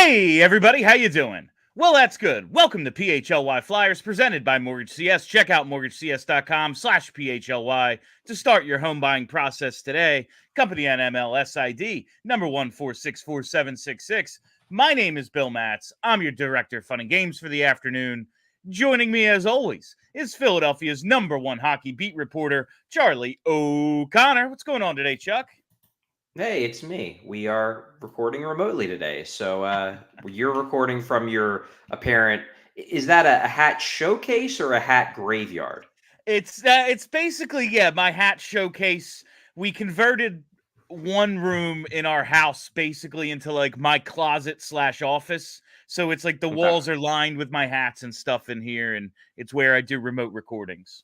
Hey, everybody, how you doing? Well, that's good. Welcome to PHLY Flyers, presented by Mortgage CS. Check out mortgagecs.com/PHLY to start your home buying process today. Company NMLS ID, number 1464766. My name is Bill Matz. I'm your director of fun and games for the afternoon. Joining me, as always, is Philadelphia's number one hockey beat reporter, Charlie O'Connor. What's going on today, Chuck? Hey, it's me. We are recording remotely today. So you're recording from your apparent. Is that a hat showcase or a hat graveyard? It's basically, yeah, my hat showcase. We converted one room in our house basically into like my closet / office. So it's like the Okay. walls are lined with my hats and stuff in here, and it's where I do remote recordings.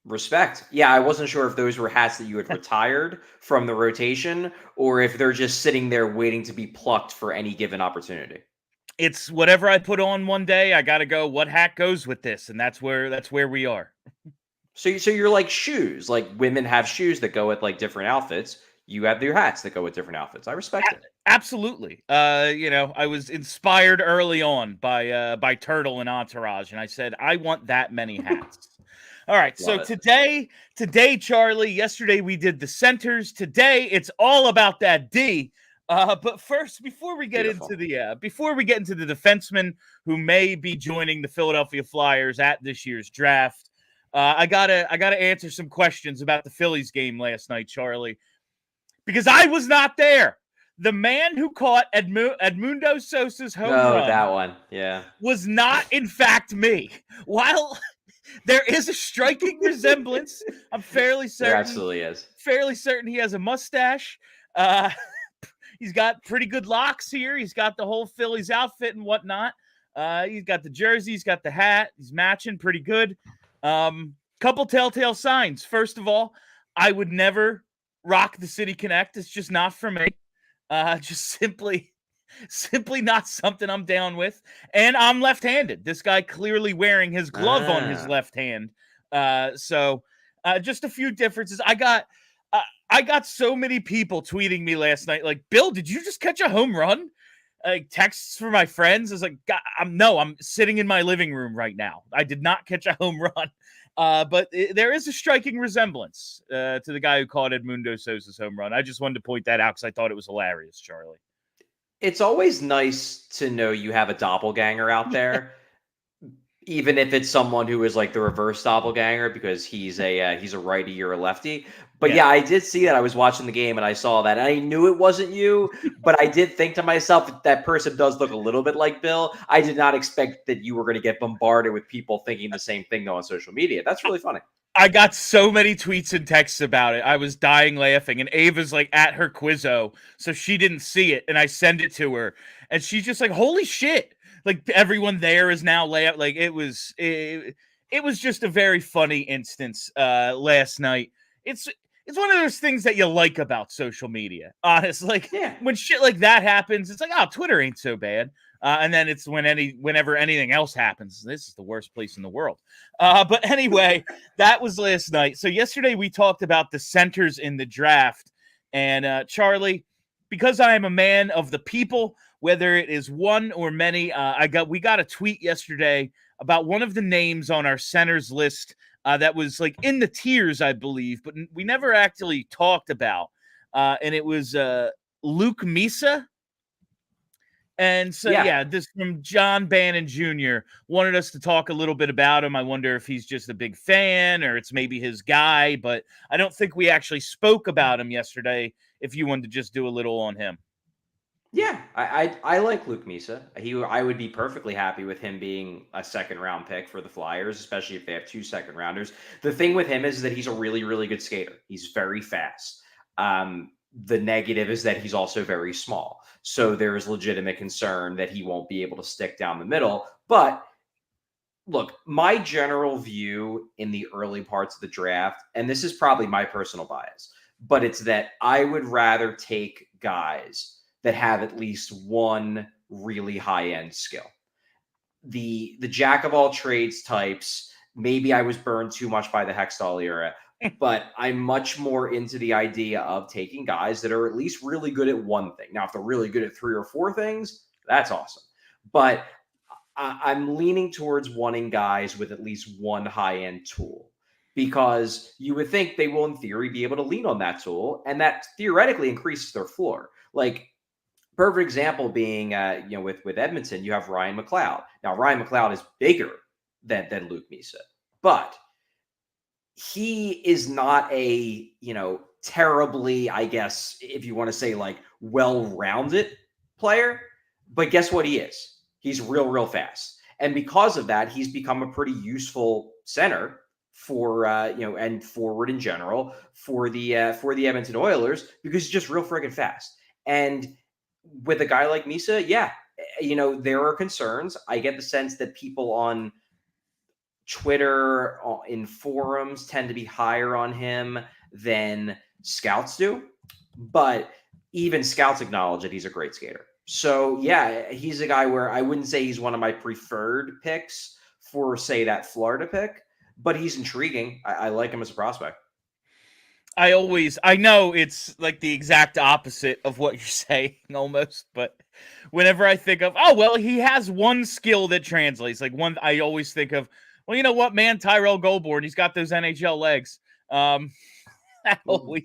Respect. Yeah, I wasn't sure if those were hats that you had retired from the rotation or if they're just sitting there waiting to be plucked for any given opportunity. It's whatever I put on one day, I gotta go, what hat goes with this? And that's where we are. So you're like shoes. Like women have shoes that go with like different outfits. You have your hats that go with different outfits. I respect it. Absolutely. I was inspired early on by Turtle and Entourage, and I said, I want that many hats. All right, so Love it. today, Charlie, yesterday we did the centers. Today it's all about that D. But first, before we get Beautiful. into the defensemen who may be joining the Philadelphia Flyers at this year's draft, I gotta answer some questions about the Phillies game last night, Charlie, because I was not there. The man who caught Edmundo Sosa's home Oh, run that one. Yeah. was not, in fact, me. While there is a striking resemblance, I'm fairly There certain absolutely is. he has a mustache. He's got pretty good locks here. He's got the whole Phillies outfit and whatnot. He's got the jersey. He's got the hat. He's matching pretty good. Couple telltale signs. First of all, I would never rock the City Connect. It's just not for me. Just simply not something I'm down with. And I'm left-handed. This guy clearly wearing his glove on his left hand. So just a few differences. I got so many people tweeting me last night, like, Bill, did you just catch a home run? Like texts for my friends. I was like, I'm sitting in my living room right now. I did not catch a home run. But there is a striking resemblance to the guy who caught Edmundo Sosa's home run. I just wanted to point that out because I thought it was hilarious, Charlie. It's always nice to know you have a doppelganger out there, even if it's someone who is like the reverse doppelganger because he's a righty or a lefty. But yeah, I did see that. I was watching the game and I saw that. And I knew it wasn't you, but I did think to myself that that person does look a little bit like Bill. I did not expect that you were going to get bombarded with people thinking the same thing though on social media. That's really funny. I got so many tweets and texts about it. I was dying laughing. And Ava's like at her Quizzo, so she didn't see it. And I send it to her. And she's just like, holy shit. Like everyone there is now layout. Like it was just a very funny instance last night. It's one of those things that you like about social media. Honestly, like when shit like that happens, it's like, oh, Twitter ain't so bad. And then it's whenever anything else happens, this is the worst place in the world. But anyway, that was last night. So yesterday we talked about the centers in the draft. And Charlie, because I am a man of the people, whether it is one or many, we got a tweet yesterday about one of the names on our centers list that was like in the tiers, I believe, but we never actually talked about. And it was Luke Misa. And so, this from John Bannon Jr. wanted us to talk a little bit about him. I wonder if he's just a big fan or it's maybe his guy, but I don't think we actually spoke about him yesterday. If you wanted to just do a little on him. Yeah, I like Luke Misa. I would be perfectly happy with him being a second round pick for the Flyers, especially if they have 2 second rounders. The thing with him is that he's a really, really good skater. He's very fast. The negative is that he's also very small. So there is legitimate concern that he won't be able to stick down the middle. But look, my general view in the early parts of the draft, and this is probably my personal bias, but it's that I would rather take guys that have at least one really high-end skill. The jack of all trades types, maybe I was burned too much by the Hextall era, but I'm much more into the idea of taking guys that are at least really good at one thing. Now, if they're really good at 3 or 4 things, That's awesome. But I'm leaning towards wanting guys with at least one high-end tool, because you would think they will, in theory, be able to lean on that tool, and that theoretically increases their floor. Like, perfect example being, with Edmonton, you have Ryan McLeod. Now, Ryan McLeod is bigger than Luke Misa, but he is not a, terribly, I guess, if you want to say like well-rounded player. But guess what he is? He's real fast. And because of that, he's become a pretty useful center for, and forward in general for the Edmonton Oilers, because he's just real friggin' fast. And with a guy like Misa, yeah, there are concerns. I get the sense that people on Twitter, in forums, tend to be higher on him than scouts do. But even scouts acknowledge that he's a great skater. So, yeah, he's a guy where I wouldn't say he's one of my preferred picks for, say, that Florida pick, but he's intriguing. I like him as a prospect. I know it's like the exact opposite of what you're saying almost, but whenever I think of, oh, well, he has one skill that translates, I always think of, well, you know what, man, Tyrell Goulbourne, he's got those NHL legs.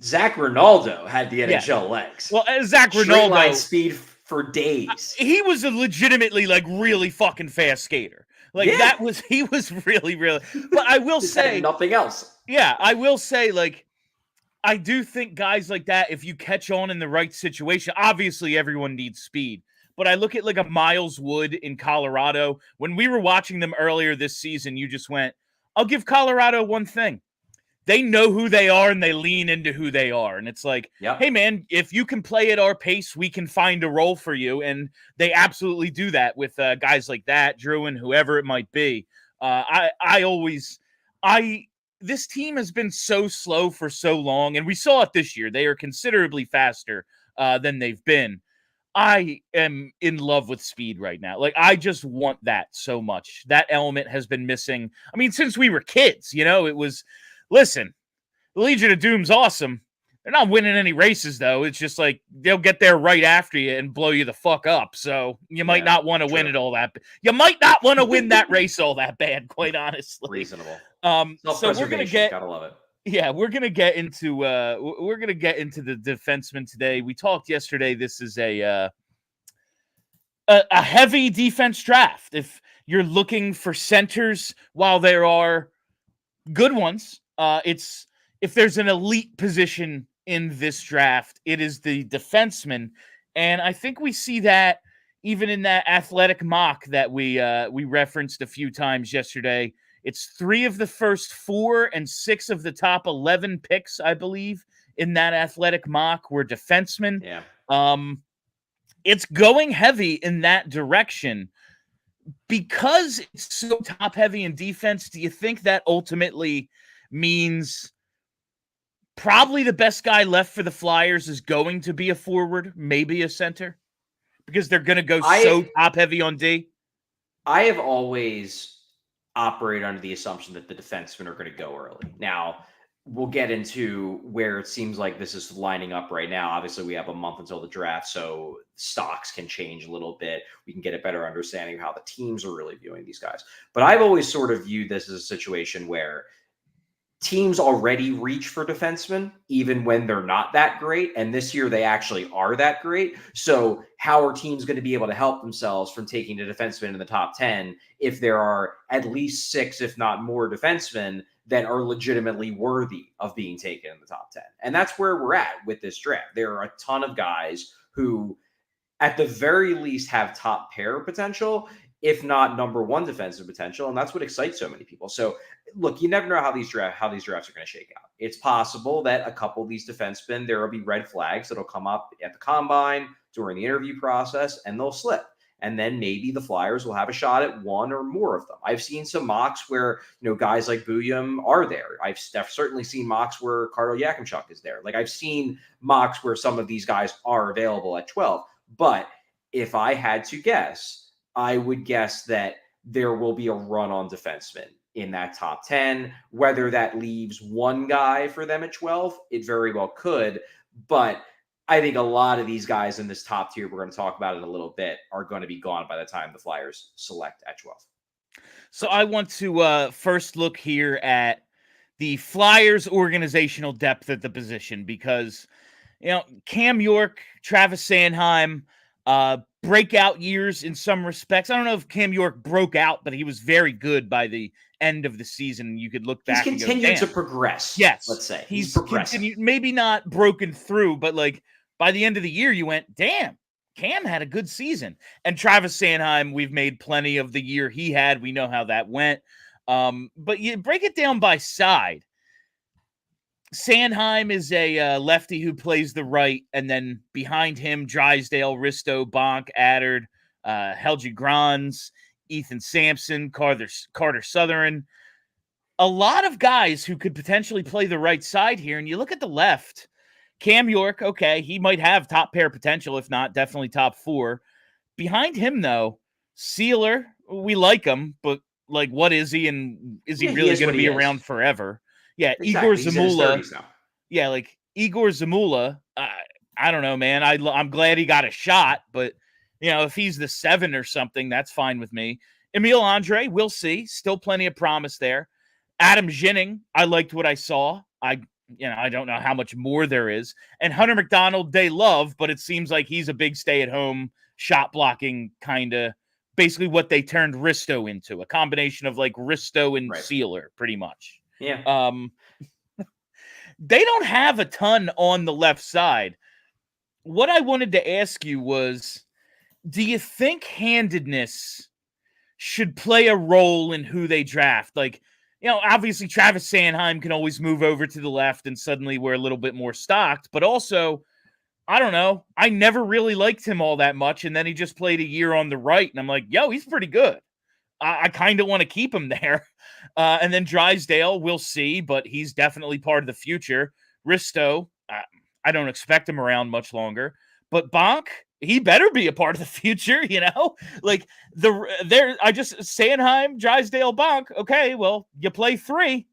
Zach Rinaldo had the NHL legs. Well, Zach Straight Rinaldo, line speed for days. He was a legitimately really fucking fast skater. He was really. But I will say nothing else. Yeah, I will say, I do think guys like that, if you catch on in the right situation, obviously everyone needs speed. But I look at a Miles Wood in Colorado. When we were watching them earlier this season, you just went, I'll give Colorado one thing. They know who they are and they lean into who they are. And it's like, hey, man, if you can play at our pace, we can find a role for you. And they absolutely do that with guys like that, Drew, and whoever it might be. This team has been so slow for so long, and we saw it this year. They are considerably faster than they've been. I am in love with speed right now. I just want that so much. That element has been missing. I mean, since we were kids, it was, listen, the Legion of Doom's awesome. They're not winning any races, though. It's just they'll get there right after you and blow you the fuck up. So you might not want to win it all that. You might not want to win that race all that bad, quite honestly. Reasonable. So we're gonna get. Gotta love it. Yeah, we're gonna get into the defensemen today. We talked yesterday. This is a heavy defense draft. If you're looking for centers, while there are good ones, if there's an elite position in this draft, it is the defenseman, and I think we see that even in that athletic mock that we referenced a few times yesterday. It's 3 of the first 4 and 6 of the top 11 picks, I believe, in that athletic mock were defensemen. Yeah. It's going heavy in that direction. Because it's so top heavy in defense, do you think that ultimately means probably the best guy left for the Flyers is going to be a forward, maybe a center? Because they're going to go so top heavy on D? I have always operate under the assumption that the defensemen are going to go early. Now, we'll get into where it seems like this is lining up right now. Obviously, we have a month until the draft, so stocks can change a little bit. We can get a better understanding of how the teams are really viewing these guys. But I've always sort of viewed this as a situation where teams already reach for defensemen, even when they're not that great. And this year they actually are that great. So how are teams going to be able to help themselves from taking a defenseman in the top 10 if there are at least 6, if not more, defensemen that are legitimately worthy of being taken in the top 10? And that's where we're at with this draft. There are a ton of guys who, at the very least, have top pair potential, if not number 1 defensive potential. And that's what excites so many people. So look, you never know how these drafts are going to shake out. It's possible that a couple of these defensemen, there will be red flags that'll come up at the combine during the interview process, and they'll slip. And then maybe the Flyers will have a shot at one or more of them. I've seen some mocks where, guys like Buium are there. I've certainly seen mocks where Yakemchuk is there. I've seen mocks where some of these guys are available at 12. But if I had to guess, I would guess that there will be a run on defensemen in that top 10. Whether that leaves one guy for them at 12, it very well could. But I think a lot of these guys in this top tier, we're going to talk about in a little bit, are going to be gone by the time the Flyers select at 12. So I want to first look here at the Flyers' organizational depth at the position because, Cam York, Travis Sanheim, breakout years in some respects. I don't know if Cam York broke out, but he was very good by the end of the season. You could look back and go, continued to damn. progress. Yes. Let's say He's progressing. continued, maybe not broken through, but like by the end of the year, you went, damn, Cam had a good season. And Travis Sanheim, we've made plenty of the year he had. We know how that went. But you break it down by side. Sanheim is a lefty who plays the right, and then behind him, Drysdale, Risto, Bonk, Addard, Helgi Grans, Ethan Sampson, Carter Southern. A lot of guys who could potentially play the right side here. And you look at the left, Cam York, okay, he might have top pair potential, if not definitely top 4. Behind him, though, Sealer, we like him, but like, what is he? And is he really going to be around forever? Yeah, exactly. Igor He's in his Zamula. 30s now. Yeah, like Igor Zamula. I don't know, man. I'm glad he got a shot, but if he's the 7 or something, that's fine with me. Emil Andrae, we'll see. Still plenty of promise there. Adam Ginning, I liked what I saw. I don't know how much more there is. And Hunter McDonald, they love, but it seems like he's a big stay-at-home shot blocking kind of, basically what they turned Risto into, a combination of like Risto and Sealer, pretty much. Yeah. They don't have a ton on the left side. What I wanted to ask you was, do you think handedness should play a role in who they draft? Like, obviously Travis Sanheim can always move over to the left and suddenly we're a little bit more stocked, but also, I don't know, I never really liked him all that much, and then he just played a year on the right, and I'm like, yo, he's pretty good. I kind of want to keep him there. And then Drysdale, we'll see, but he's definitely part of the future. Risto, I don't expect him around much longer. But Bonk, he better be a part of the future, Like Sanheim, Drysdale, Bonk. Okay, well, you play 3.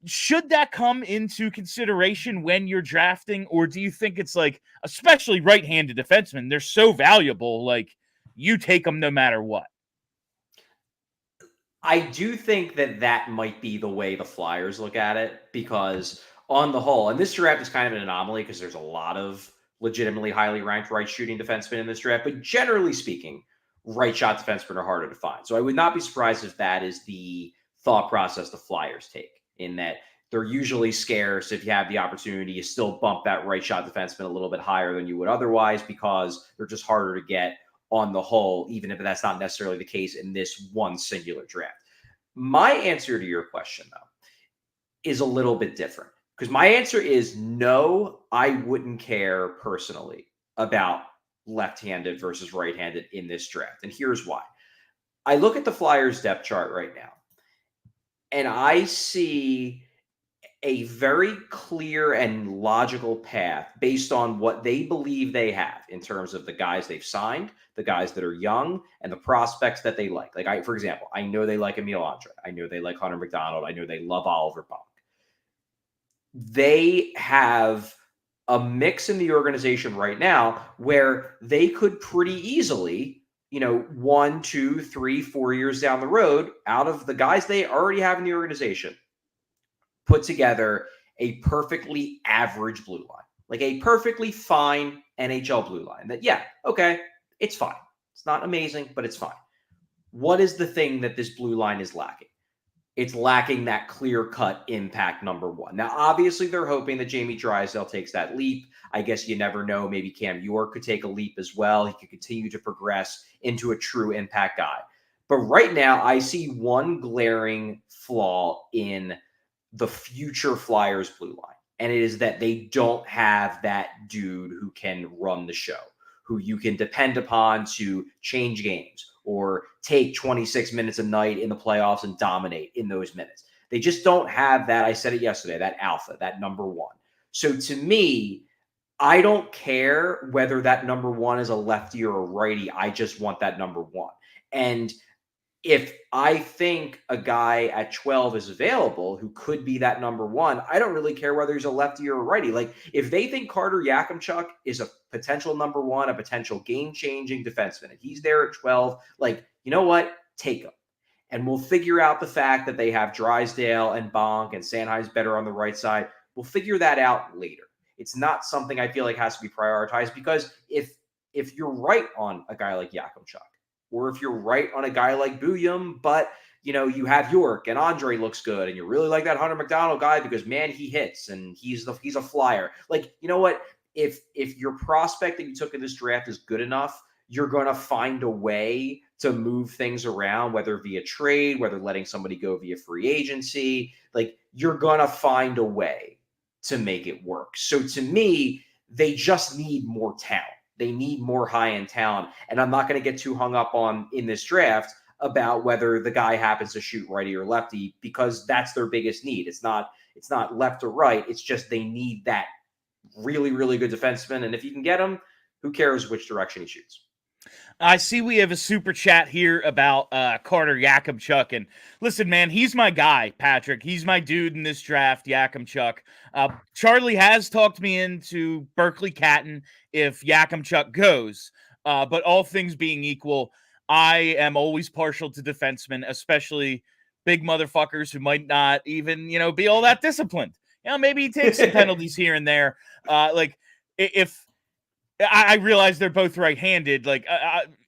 Should that come into consideration when you're drafting, or do you think it's like, especially right-handed defensemen, they're so valuable, like, you take them no matter what? I do think that might be the way the Flyers look at it, because on the whole, and this draft is kind of an anomaly because there's a lot of legitimately highly ranked right shooting defensemen in this draft, but generally speaking, right shot defensemen are harder to find. So I would not be surprised if that is the thought process the Flyers take, in that they're usually scarce. If you have the opportunity, you still bump that right shot defenseman a little bit higher than you would otherwise, because they're just harder to get on the whole, even if that's not necessarily the case in this one singular draft. My answer to your question, though, is a little bit different, because my answer is no, I wouldn't care personally about left-handed versus right-handed in this draft. And here's why. I look at the Flyers depth chart right now, and I see a very clear and logical path based on what they believe they have in terms of the guys they've signed, the guys that are young, and the prospects that they like. Like, for example, I know they like Emil Andrae. I know they like Hunter McDonald. I know they love Oliver Bonk. They have a mix in the organization right now where they could pretty easily, 1, 2, 3, 4 years down the road, out of the guys they already have in the organization, put together a perfectly average blue line, like a perfectly fine NHL blue line that, okay, it's fine. It's not amazing, but it's fine. What is the thing that this blue line is lacking? It's lacking that clear-cut impact number 1. Now, obviously, they're hoping that Jamie Drysdale takes that leap. I guess you never know. Maybe Cam York could take a leap as well. He could continue to progress into a true impact guy. But right now, I see one glaring flaw in the future Flyers blue line, and it is that they don't have that dude who can run the show, who you can depend upon to change games or take 26 minutes a night in the playoffs and dominate in those minutes. They just don't have that. I said it yesterday, that alpha, that number 1. So to me, I don't care whether that number 1 is a lefty or a righty. I just want that number 1. And if I think a guy at 12 is available who could be that number one, I don't really care whether he's a lefty or a righty. Like, if they think Carter Yakemchuk is a potential number one, a potential game-changing defenseman, and he's there at 12, like, you know what? Take him. And we'll figure out the fact that they have Drysdale and Bonk and Sanheim's better on the right side. We'll figure that out later. It's not something I feel like has to be prioritized, because if you're right on a guy like Yakemchuk, or if you're right on a guy like Buium, but you have York and Andrae looks good, and you really like that Hunter McDonald guy because, man, he hits and he's a flyer. Like, you know what? If your prospect that you took in this draft is good enough, you're going to find a way to move things around, whether via trade, whether letting somebody go via free agency. Like, you're going to find a way to make it work. So to me, they just need more talent. They need more high-end talent. And I'm not going to get too hung up on in this draft about whether the guy happens to shoot righty or lefty, because that's their biggest need. It's not left or right. It's just they need that really, really good defenseman. And if you can get him, who cares which direction he shoots? I see we have a super chat here about Carter Yakemchuk. And listen, man, he's my guy, Patrick. He's my dude in this draft, Yakemchuk. Charlie has talked me into Berkeley Catton if Yakemchuk goes. But all things being equal, I am always partial to defensemen, especially big motherfuckers who might not even, be all that disciplined. Maybe he takes some penalties here and there. If I realize they're both right-handed. Like,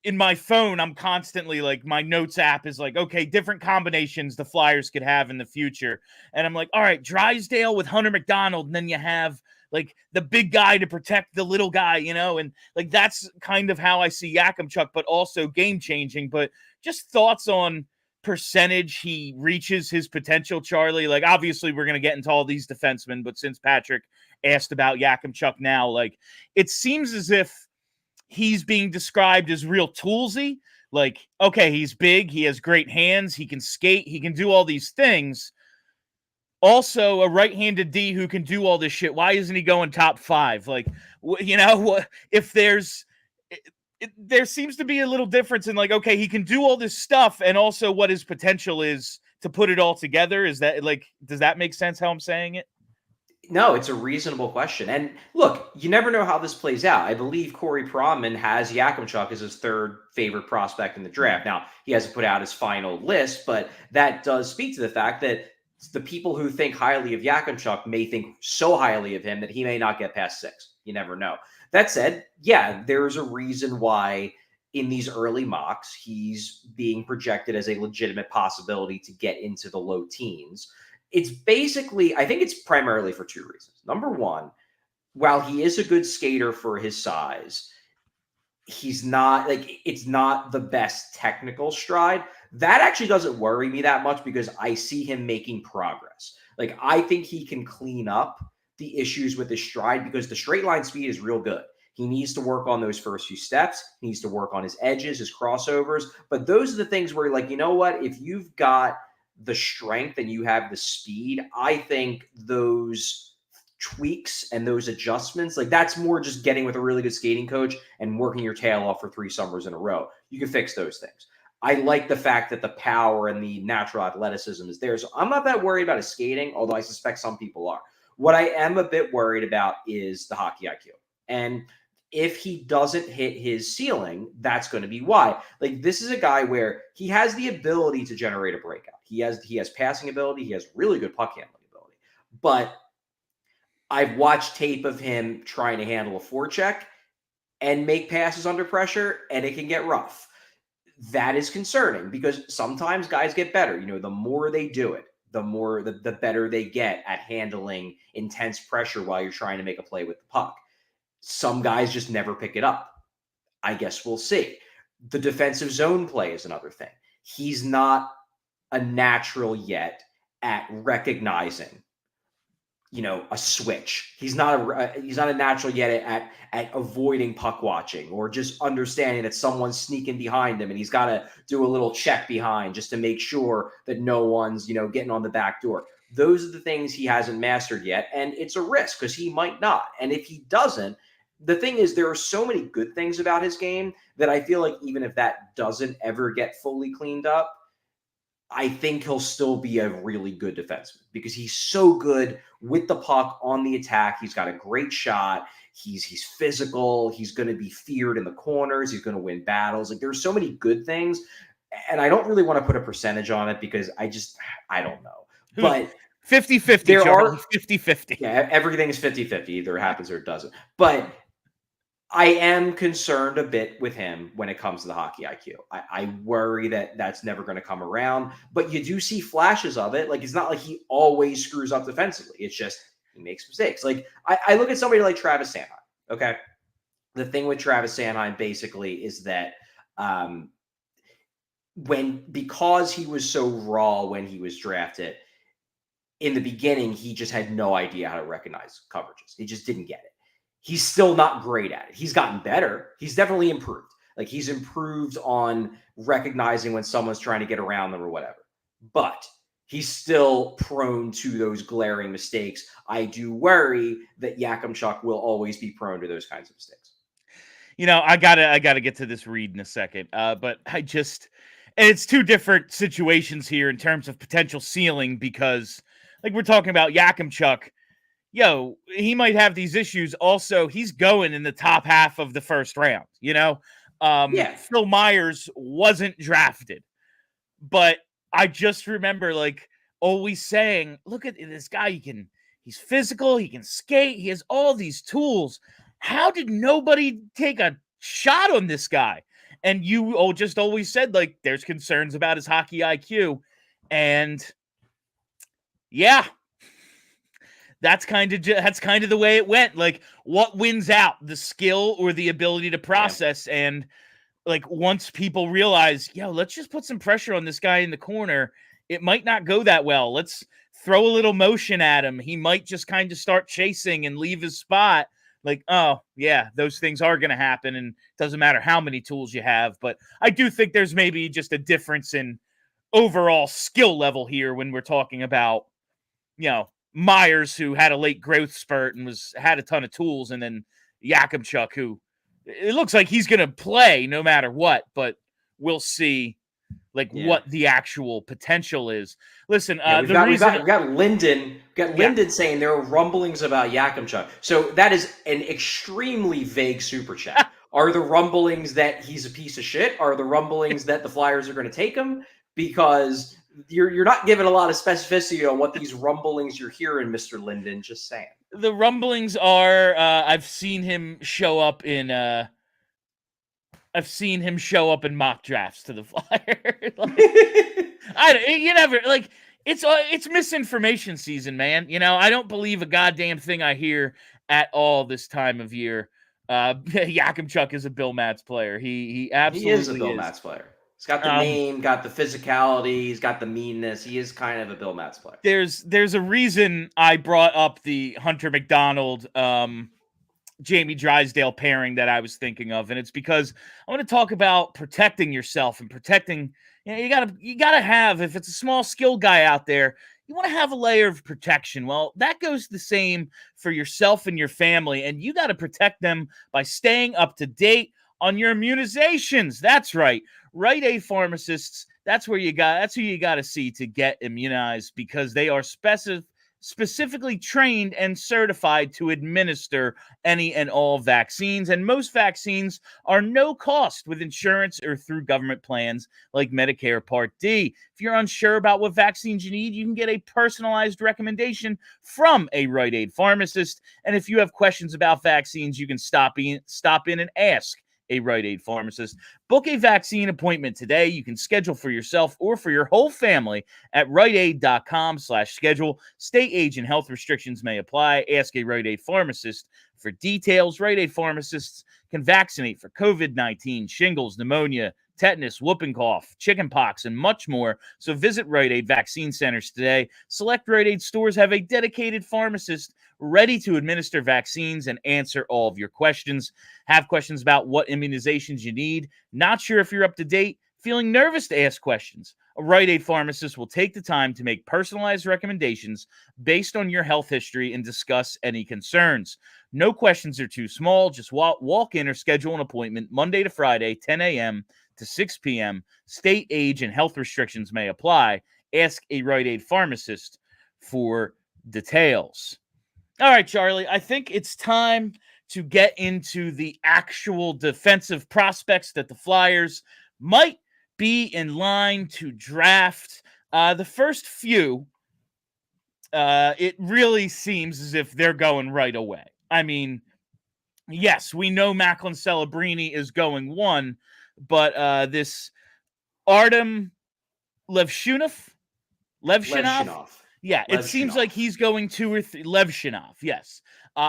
in my phone, I'm constantly like, my notes app is like, okay, different combinations the Flyers could have in the future. And I'm like, all right, Drysdale with Hunter McDonald. And then you have like the big guy to protect the little guy, and like, that's kind of how I see Yakemchuk, but also game-changing. But just thoughts on percentage he reaches his potential, Charlie. Like, obviously we're going to get into all these defensemen, but since Patrick asked about Yakemchuk now, like, it seems as if he's being described as real toolsy. Like, okay, he's big, he has great hands, he can skate, he can do all these things. Also, a right-handed D who can do all this shit. Why isn't he going top 5? Like, if there seems to be a little difference in, like, okay, he can do all this stuff, and also what his potential is to put it all together. Is that, like, does that make sense how I'm saying it? No, it's a reasonable question. And look, you never know how this plays out. I believe Corey Pronman has Yakemchuk as his third favorite prospect in the draft. Now, he hasn't put out his final list, but that does speak to the fact that the people who think highly of Yakemchuk may think so highly of him that he may not get past 6. You never know. That said, yeah, there's a reason why in these early mocks, he's being projected as a legitimate possibility to get into the low teens. It's basically, I think it's primarily for 2 reasons. Number one, while he is a good skater for his size, he's not, like, it's not the best technical stride. That actually doesn't worry me that much because I see him making progress. Like, I think he can clean up the issues with his stride because the straight line speed is real good. He needs to work on those first few steps. He needs to work on his edges, his crossovers. But those are the things where, like, you know what? If you've got the strength and you have the speed, I think those tweaks and those adjustments, like, that's more just getting with a really good skating coach and working your tail off for 3 summers in a row. You can fix those things. I like the fact that the power and the natural athleticism is there. So I'm not that worried about his skating, although I suspect some people are. What I am a bit worried about is the hockey IQ. And if he doesn't hit his ceiling, that's going to be why. Like, this is a guy where he has the ability to generate a breakout. He has passing ability. He has really good puck handling ability. But I've watched tape of him trying to handle a forecheck and make passes under pressure, and it can get rough. That is concerning because sometimes guys get better. The more they do it, the better they get at handling intense pressure while you're trying to make a play with the puck. Some guys just never pick it up. I guess we'll see. The defensive zone play is another thing. He's not a natural yet at recognizing, a switch. He's not a natural yet at avoiding puck watching or just understanding that someone's sneaking behind him and he's got to do a little check behind just to make sure that no one's, getting on the back door. Those are the things he hasn't mastered yet, and it's a risk because he might not. And if he doesn't, the thing is, there are so many good things about his game that I feel like even if that doesn't ever get fully cleaned up, I think he'll still be a really good defenseman because he's so good with the puck on the attack. He's got a great shot. He's physical. He's going to be feared in the corners. He's going to win battles. Like, there's so many good things. And I don't really want to put a percentage on it because I don't know. But 50-50, there Charlie, are 50-50. Yeah, everything is 50-50. Either it happens or it doesn't. But I am concerned a bit with him when it comes to the hockey IQ. I worry that that's never going to come around, but you do see flashes of it. Like, it's not like he always screws up defensively. It's just he makes mistakes. Like, I look at somebody like Travis Sanheim. Okay. The thing with Travis Sanheim basically is that because he was so raw when he was drafted, in the beginning, he just had no idea how to recognize coverages. He just didn't get it. He's still not great at it. He's gotten better. He's definitely improved. Like, he's improved on recognizing when someone's trying to get around them or whatever. But he's still prone to those glaring mistakes. I do worry that Yakemchuk will always be prone to those kinds of mistakes. You know, I gotta get to this read in a second. But and it's two different situations here in terms of potential ceiling because, like, we're talking about Yakemchuk. Yo, he might have these issues. Also, he's going in the top half of the first round, you know? Yeah. Phil Myers wasn't drafted, but I just remember, like, always saying, look at this guy. He's physical. He can skate. He has all these tools. How did nobody take a shot on this guy? And you just always said, like, there's concerns about his hockey IQ. And yeah, that's kind of the way it went. Like, what wins out, the skill or the ability to process? Yeah. And like, once people realize, let's just put some pressure on this guy in the corner, it might not go that well. Let's throw a little motion at him. He might just kind of start chasing and leave his spot. Like, oh yeah, those things are going to happen, and it doesn't matter how many tools you have. But I do think there's maybe just a difference in overall skill level here when we're talking about, Myers, who had a late growth spurt and had a ton of tools, and then Yakemchuk, who it looks like he's going to play no matter what, but we'll see what the actual potential is. Listen, we've got Linden. Linden saying there are rumblings about Yakemchuk. So that is an extremely vague super chat. Are the rumblings that he's a piece of shit? Are the rumblings that the Flyers are going to take him? Because you're not giving a lot of specificity on what these rumblings you're hearing, Mr. Linden. Just saying. The rumblings are I've seen him show up in mock drafts to the Flyers. It's misinformation season, man. I don't believe a goddamn thing I hear at all this time of year. Yakemchuk is a Bill Matz player. He absolutely is a Bill Matz player. He's got the name, got the physicality, he's got the meanness. He is kind of a Bill Matz player. There's a reason I brought up the Hunter McDonald Jamie Drysdale pairing that I was thinking of, and it's because I want to talk about protecting yourself and protecting. You gotta have, if it's a small skill guy out there, you want to have a layer of protection. Well, that goes the same for yourself and your family, and you got to protect them by staying up to date on your immunizations. That's right. Rite Aid pharmacists, that's who you got to see to get immunized, because they are specifically trained and certified to administer any and all vaccines. And most vaccines are no cost with insurance or through government plans like Medicare Part D. If you're unsure about what vaccines you need, you can get a personalized recommendation from a Rite Aid pharmacist. And if you have questions about vaccines, you can stop in and ask a Rite Aid pharmacist. Book a vaccine appointment today. You can schedule for yourself or for your whole family at riteaid.com/schedule. State, age, and health restrictions may apply. Ask a Rite Aid pharmacist for details. Rite Aid pharmacists can vaccinate for COVID-19, shingles, pneumonia, tetanus, whooping cough, chickenpox, and much more. So visit Rite Aid vaccine centers today. Select Rite Aid stores have a dedicated pharmacist ready to administer vaccines and answer all of your questions. Have questions about what immunizations you need? Not sure if you're up to date? Feeling nervous to ask questions? A Rite Aid pharmacist will take the time to make personalized recommendations based on your health history and discuss any concerns. No questions are too small. Just walk in or schedule an appointment Monday to Friday, 10 a.m. to 6 p.m. State, age, and health restrictions may apply. Ask a Rite Aid pharmacist for details. All right, Charlie, I think it's time to get into the actual defensive prospects that the Flyers might be in line to draft. The first few, it really seems as if they're going right away. I mean, yes, we know Macklin Celebrini is going 1, but this Artem Levshunov? Yeah, it seems like he's going 2 or 3. Levshunov, yes.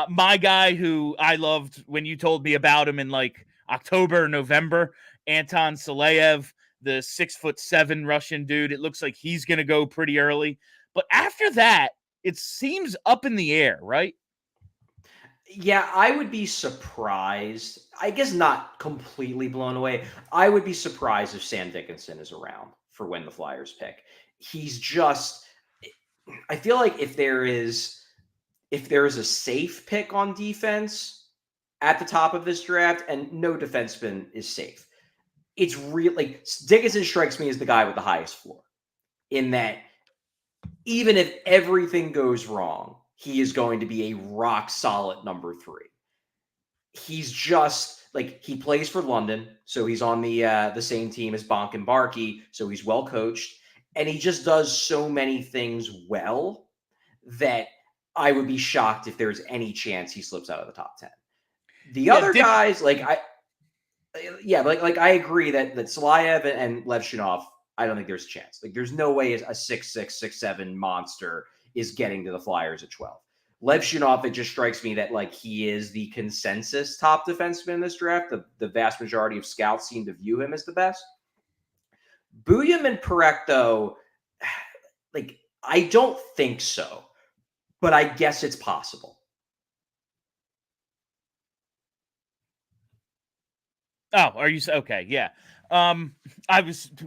My guy who I loved when you told me about him in like October or November, Anton Saleyev, the 6'7" Russian dude. It looks like he's going to go pretty early. But after that, it seems up in the air, right? Yeah, I would be surprised. I guess not completely blown away. I would be surprised if Sam Dickenson is around for when the Flyers pick. He's just, I feel like if there is a safe pick on defense at the top of this draft, and no defenseman is safe, it's really Dickinson strikes me as the guy with the highest floor, in that even if everything goes wrong, he is going to be a rock solid number 3. He's just he plays for London, so he's on the same team as Bonk and Barkey, so he's well coached, and he just does so many things well that I would be shocked if there's any chance he slips out of the top 10. The other guys, I agree that Saleyev and Levshunov, I don't think there's a chance. There's no way a 6'6", 6'7" monster is getting to the Flyers at 12. Levshunov, it just strikes me that he is the consensus top defenseman in this draft. The vast majority of scouts seem to view him as the best. Buium and Parekh, though, I don't think so, but I guess it's possible. Oh, are you okay? Yeah.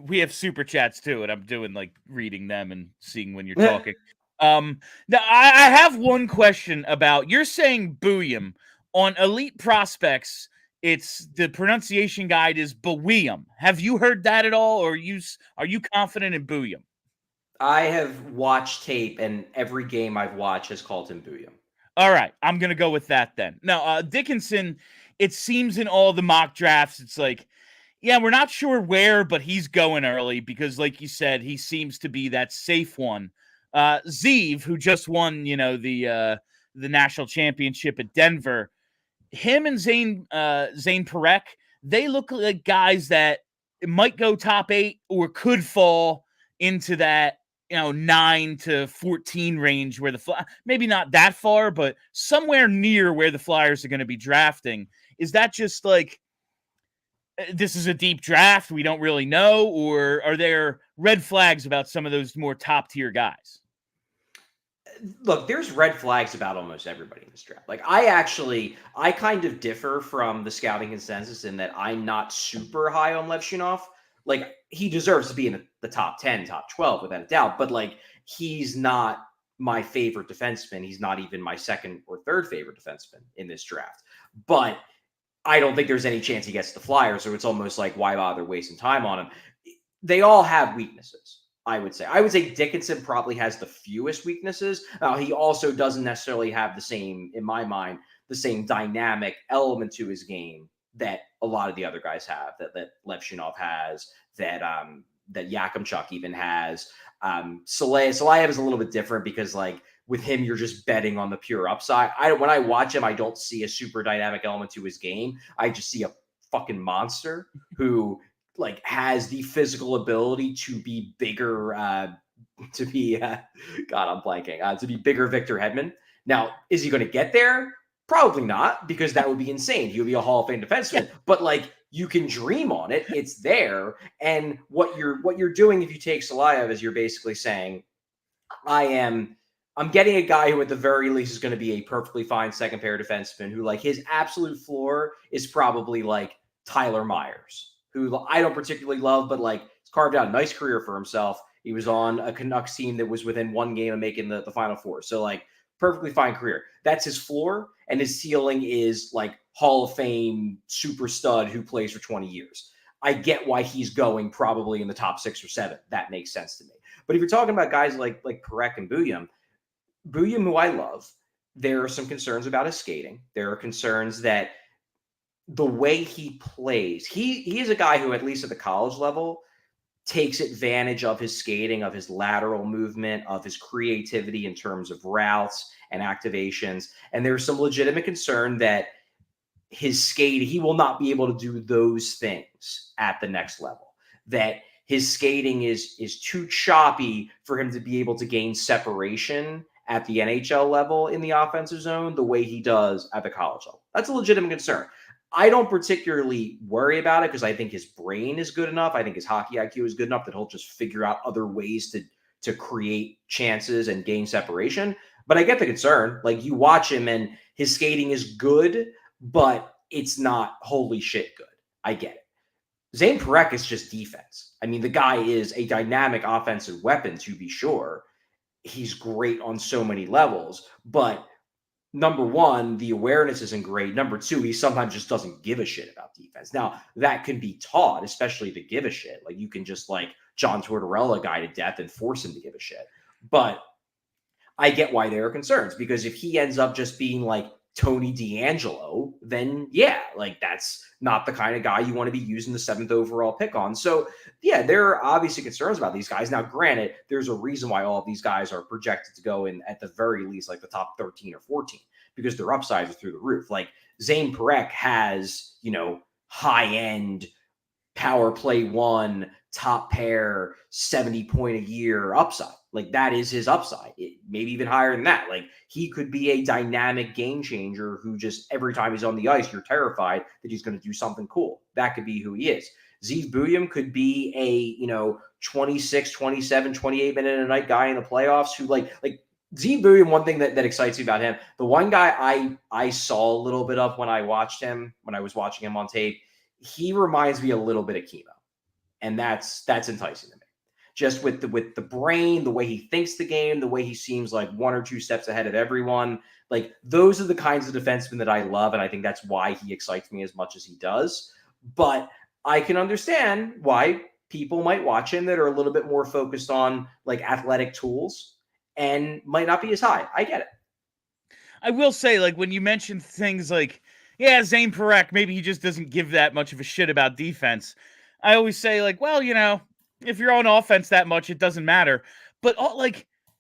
We have super chats too, and I'm doing reading them and seeing when you're talking. Now I have one question about, you're saying Buium on Elite Prospects. It's the pronunciation guide is Buium. Have you heard that at all, or are you confident in Buium? I have watched tape, and every game I've watched has called him Buium. All right, I'm gonna go with that then. Now, Dickenson, it seems in all the mock drafts, it's yeah, we're not sure where, but he's going early because, like you said, he seems to be that safe one. Zeev, who just won, the national championship at Denver, him and Zane Parekh, they look like guys that might go top 8 or could fall into that 9 to 14 range where maybe not that far, but somewhere near where the Flyers are going to be drafting. Is that just this is a deep draft, we don't really know, or are there red flags about some of those more top tier guys? Look, there's red flags about almost everybody in this draft. I kind of differ from the scouting consensus in that I'm not super high on Levshunov. He deserves to be in the top 10, top 12 without a doubt, but he's not my favorite defenseman. He's not even my second or third favorite defenseman in this draft. But I don't think there's any chance he gets the Flyers, so it's almost why bother wasting time on him? They all have weaknesses, I would say. I would say Dickenson probably has the fewest weaknesses. He also doesn't necessarily have the same, in my mind, the same dynamic element to his game that a lot of the other guys have, that Levshunov has, that Yakemchuk even has. Saleyev is a little bit different because with him, you're just betting on the pure upside. When I watch him, I don't see a super dynamic element to his game. I just see a fucking monster who has the physical ability to be bigger, to be bigger Victor Hedman. Now, is he going to get there? Probably not, because that would be insane. He would be a Hall of Fame defenseman. But you can dream on it. It's there. And what you're doing if you take Saleyev is you're basically saying, I'm getting a guy who at the very least is going to be a perfectly fine second pair defenseman who his absolute floor is probably Tyler Myers, who I don't particularly love, but he's carved out a nice career for himself. He was on a Canucks team that was within one game of making the Final Four. So perfectly fine career. That's his floor, and his ceiling is Hall of Fame super stud who plays for 20 years. I get why he's going probably in the top 6 or 7. That makes sense to me. But if you're talking about guys like Parekh and Buium, who I love, there are some concerns about his skating. There are concerns that the way he plays, he is a guy who, at least at the college level, takes advantage of his skating, of his lateral movement, of his creativity in terms of routes and activations. And there's some legitimate concern that his skating, he will not be able to do those things at the next level. That his skating is too choppy for him to be able to gain separation at the NHL level in the offensive zone the way he does at the college level. That's a legitimate concern. I don't particularly worry about it because I think his brain is good enough. I think his hockey IQ is good enough that he'll just figure out other ways to create chances and gain separation. But I get the concern. Like, you watch him and his skating is good, but it's not holy shit good. I get it. Zane Parekh is just defense. I mean, the guy is a dynamic offensive weapon, to be sure. He's great on so many levels, but number one, the awareness isn't great. Number two, he sometimes just doesn't give a shit about defense. Now, that can be taught, especially to give a shit. Like, you can just John Tortorella a guy to death and force him to give a shit. But I get why there are concerns, because if he ends up just being like Tony DeAngelo, then yeah, that's not the kind of guy you want to be using the 7th overall pick on. So yeah, there are obviously concerns about these guys. Now, granted, there's a reason why all of these guys are projected to go in at the very least, the top 13 or 14, because their upsides are through the roof. Like, Zane Parekh has, high end power play 1, top pair, 70 point a year upside. That is his upside. Maybe even higher than that. He could be a dynamic game changer who just, every time he's on the ice, you're terrified that he's going to do something cool. That could be who he is. Zeev Buium could be a, 26, 27, 28 minute a night guy in the playoffs who Zeev Buium. One thing that excites me about him, the one guy I saw a little bit of when I watched him, when I was watching him on tape, he reminds me a little bit of Chemo. And that's enticing to me. Just with the brain, the way he thinks the game, the way he seems like 1 or 2 steps ahead of everyone. Those are the kinds of defensemen that I love, and I think that's why he excites me as much as he does. But I can understand why people might watch him that are a little bit more focused on athletic tools and might not be as high. I get it. I will say, when you mention things yeah, Zane Parekh, maybe he just doesn't give that much of a shit about defense. I always say, well, if you're on offense that much, it doesn't matter. But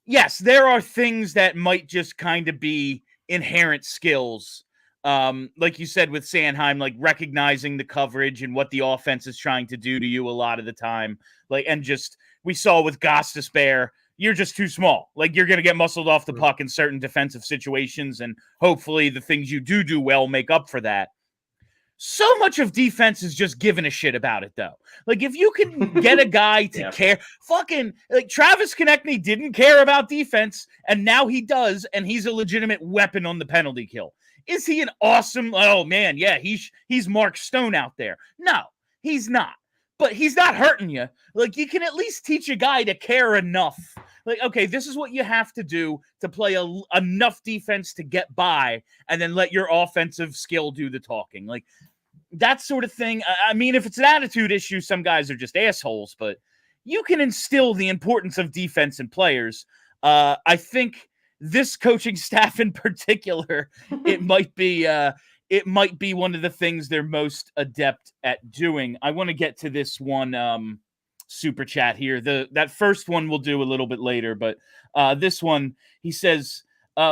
yes, there are things that might just kind of be inherent skills. Like you said with Sanheim, recognizing the coverage and what the offense is trying to do to you a lot of the time. And just, we saw with Gostisbehere, you're just too small. You're going to get muscled off the puck in certain defensive situations, and hopefully the things you do well make up for that. So much of defense is just giving a shit about it, though. If you can get a guy to care, Travis Konechny didn't care about defense, and now he does, and he's a legitimate weapon on the penalty kill. Is he an awesome? Oh man, yeah, he's Mark Stone out there. No, he's not. But he's not hurting you. You can at least teach a guy to care enough. Okay, this is what you have to do to play enough defense to get by, and then let your offensive skill do the talking. That sort of thing. I mean, if it's an attitude issue, some guys are just assholes, but you can instill the importance of defense in players. I think this coaching staff in particular, it might be one of the things they're most adept at doing. I want to get to this one super chat here. That first one we'll do a little bit later, but this one, he says,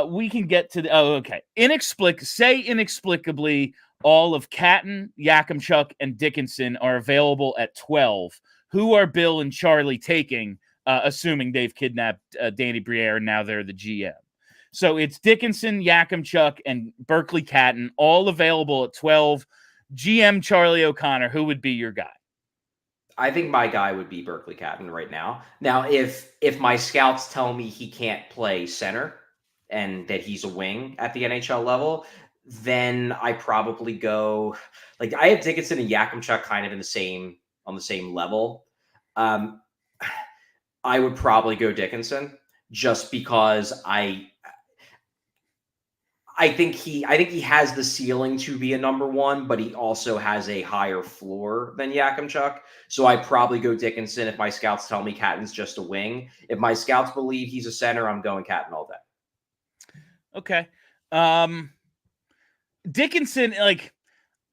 we can get to the, okay. Inexplicably, all of Catton, Yakemchuk, and Dickenson are available at 12. Who are Bill and Charlie taking, assuming they've kidnapped Danny Briere and now they're the GM? So it's Dickenson, Yakemchuk, and Berkeley Catton, all available at 12. GM Charlie O'Connor, who would be your guy? I think my guy would be Berkeley Catton right now. Now, if my scouts tell me he can't play center and that he's a wing at the NHL level, then I probably go I have Dickenson and Yakemchuk kind of on the same level. I would probably go Dickenson just because I I think he has the ceiling to be a number one, but he also has a higher floor than Yakemchuk. So I'd probably go Dickenson if my scouts tell me Catton's just a wing. If my scouts believe he's a center, I'm going Catton all day. Okay. Dickenson, like,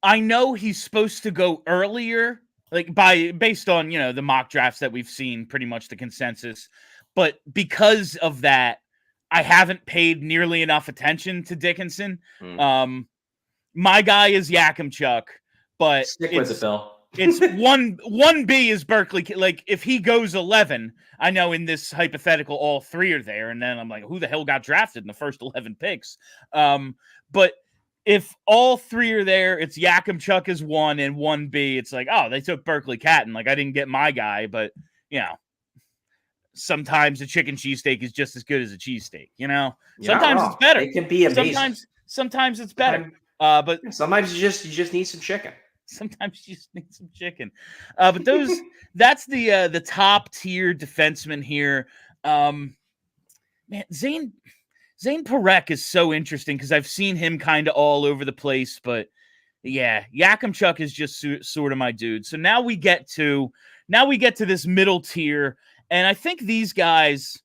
I know he's supposed to go earlier, like based on, the mock drafts that we've seen, pretty much the consensus. But because of that, I haven't paid nearly enough attention to Dickenson. My guy is Yakemchuk, but Stick with it, Bill. It's 1B is Berkeley. Like, if he goes 11, I know in this hypothetical all three are there, and then I'm like, who the hell got drafted in the first 11 picks? But if all three are there, it's Yakemchuk is 1 and 1B. It's like, oh, they took Berkeley Catton. Like, I didn't get my guy, but sometimes a chicken cheesesteak is just as good as a cheesesteak. Sometimes it's better. It can be amazing. Sometimes it's better. But sometimes you just need some chicken. Sometimes you just need some chicken. But that's the top tier defenseman here. Man, Zane Parekh is so interesting because I've seen him kind of all over the place, but yeah, Yakemchuk is just sort of my dude. So now we get to this middle tier, and I think these guys.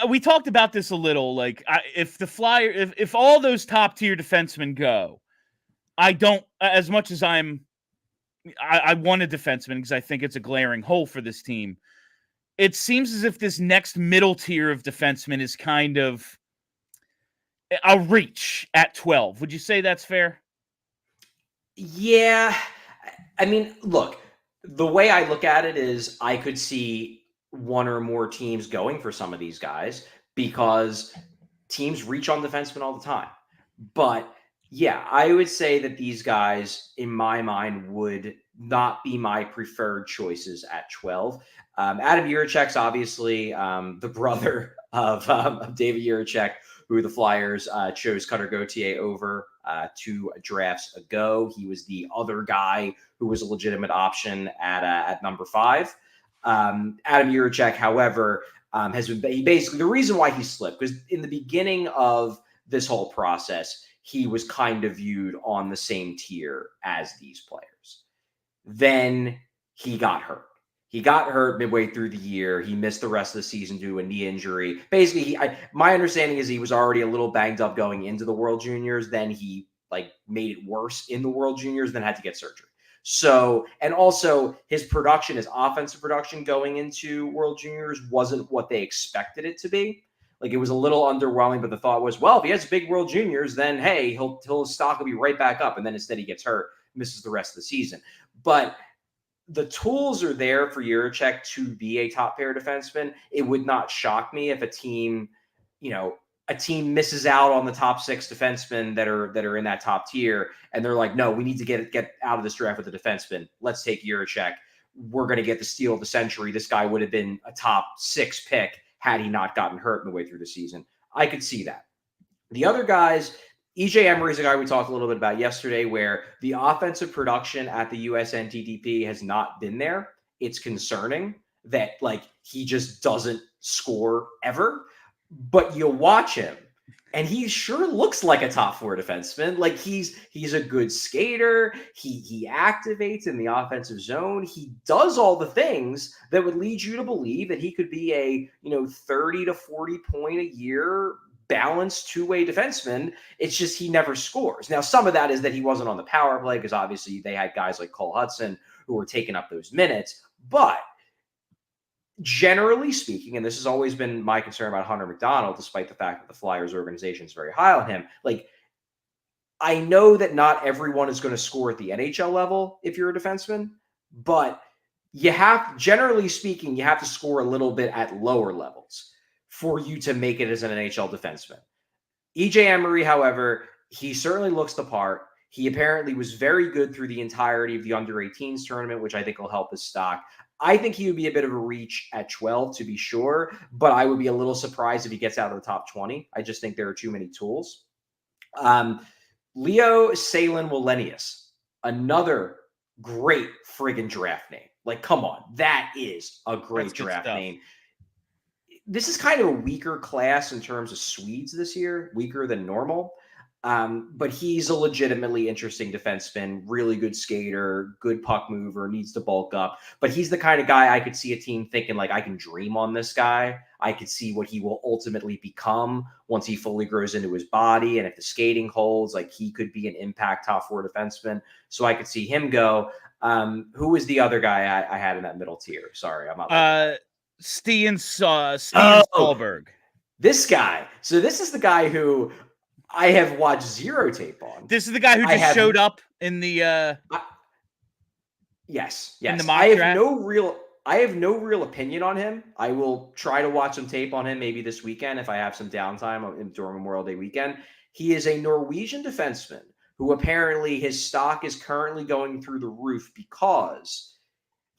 We talked about this a little. Like, if all those top tier defensemen go, I don't, as much as I want a defenseman because I think it's a glaring hole for this team. It seems as if this next middle tier of defensemen is kind of a reach at 12. Would you say that's fair? Yeah. I mean, look, the way I look at it is I could see one or more teams going for some of these guys because teams reach on defensemen all the time. But yeah, I would say that these guys, in my mind, would not be my preferred choices at 12. Adam Jiricek's obviously the brother of David Jiricek, who the Flyers chose Cutter Gauthier over 2 drafts ago. He was the other guy who was a legitimate option at number 5. Adam Jiricek, however, has been basically the reason why he slipped, because in the beginning of this whole process, he was kind of viewed on the same tier as these players. Then he got hurt. He got hurt midway through the year. He missed the rest of the season due to a knee injury. Basically, my understanding is he was already a little banged up going into the World Juniors. Then he made it worse in the World Juniors, then had to get surgery. So, and also his production, his offensive production going into World Juniors wasn't what they expected it to be. Like, it was a little underwhelming, but the thought was, well, if he has big World Juniors, then hey, his stock will be right back up. And then instead he gets hurt, misses the rest of the season. But the tools are there for Jiricek to be a top pair defenseman. It would not shock me if a team misses out on the top 6 defensemen that are in that top tier, and they're like, no, we need to get out of this draft with a defenseman. Let's take Jiricek. We're going to get the steal of the century. This guy would have been a top 6 pick had he not gotten hurt midway through the season. I could see that. The other guys, EJ Emery's a guy we talked a little bit about yesterday, where the offensive production at the USNTDP has not been there. It's concerning that he just doesn't score ever. But you watch him, and he sure looks like a top 4 defenseman. Like, he's a good skater. He activates in the offensive zone. He does all the things that would lead you to believe that he could be a 30 to 40 point a year balanced 2-way defenseman. It's just he never scores. Now, some of that is that he wasn't on the power play because obviously they had guys like Cole Hudson who were taking up those minutes. But generally speaking, and this has always been my concern about Hunter McDonald, despite the fact that the Flyers organization is very high on him, I know that not everyone is going to score at the NHL level if you're a defenseman, but generally speaking, you have to score a little bit at lower levels for you to make it as an NHL defenseman. EJ Emery, however, he certainly looks the part. He apparently was very good through the entirety of the under-18s tournament, which I think will help his stock. I think he would be a bit of a reach at 12, to be sure, but I would be a little surprised if he gets out of the top 20. I just think there are too many tools. Leo Salin-Wallenius, another great friggin' draft name. Come on, that is a great draft name. this is kind of a weaker class in terms of Swedes this year, weaker than normal. But he's a legitimately interesting defenseman, really good skater, good puck mover, needs to bulk up. But he's the kind of guy I could see a team thinking, like, I can dream on this guy. I could see what he will ultimately become once he fully grows into his body. And if the skating holds, like, he could be an impact top four defenseman. So I could see him go. Who was the other guy I had in that middle tier? Sorry, I'm not. Stian Stolberg. This guy. So this is the guy who I have watched zero tape on. This is the guy who just showed up in the yes. In the mock draft. I have no real opinion on him. I will try to watch some tape on him maybe this weekend if I have some downtime during Memorial Day weekend. He is a Norwegian defenseman who apparently his stock is currently going through the roof because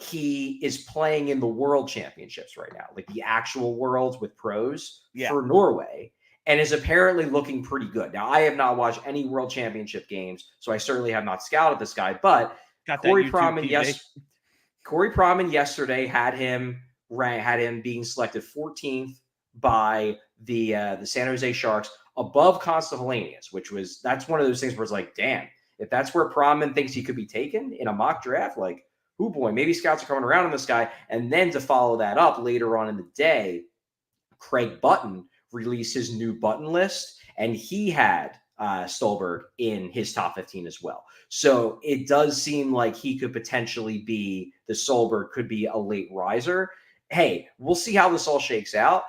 he is playing in the World Championships right now, like the actual Worlds with pros for Norway, and is apparently looking pretty good. Now, I have not watched any World Championship games, so I certainly have not scouted this guy, but Corey Proman yesterday had him being selected 14th by the San Jose Sharks above Constantinius, that's one of those things where it's like, damn, if that's where Proman thinks he could be taken in a mock draft, like, oh boy, maybe scouts are coming around on this guy. And then to follow that up later on in the day, Craig Button released his new Button list, and he had Stolberg in his top 15 as well. So it does seem like he could potentially be, the Stolberg could be a late riser. Hey, we'll see how this all shakes out.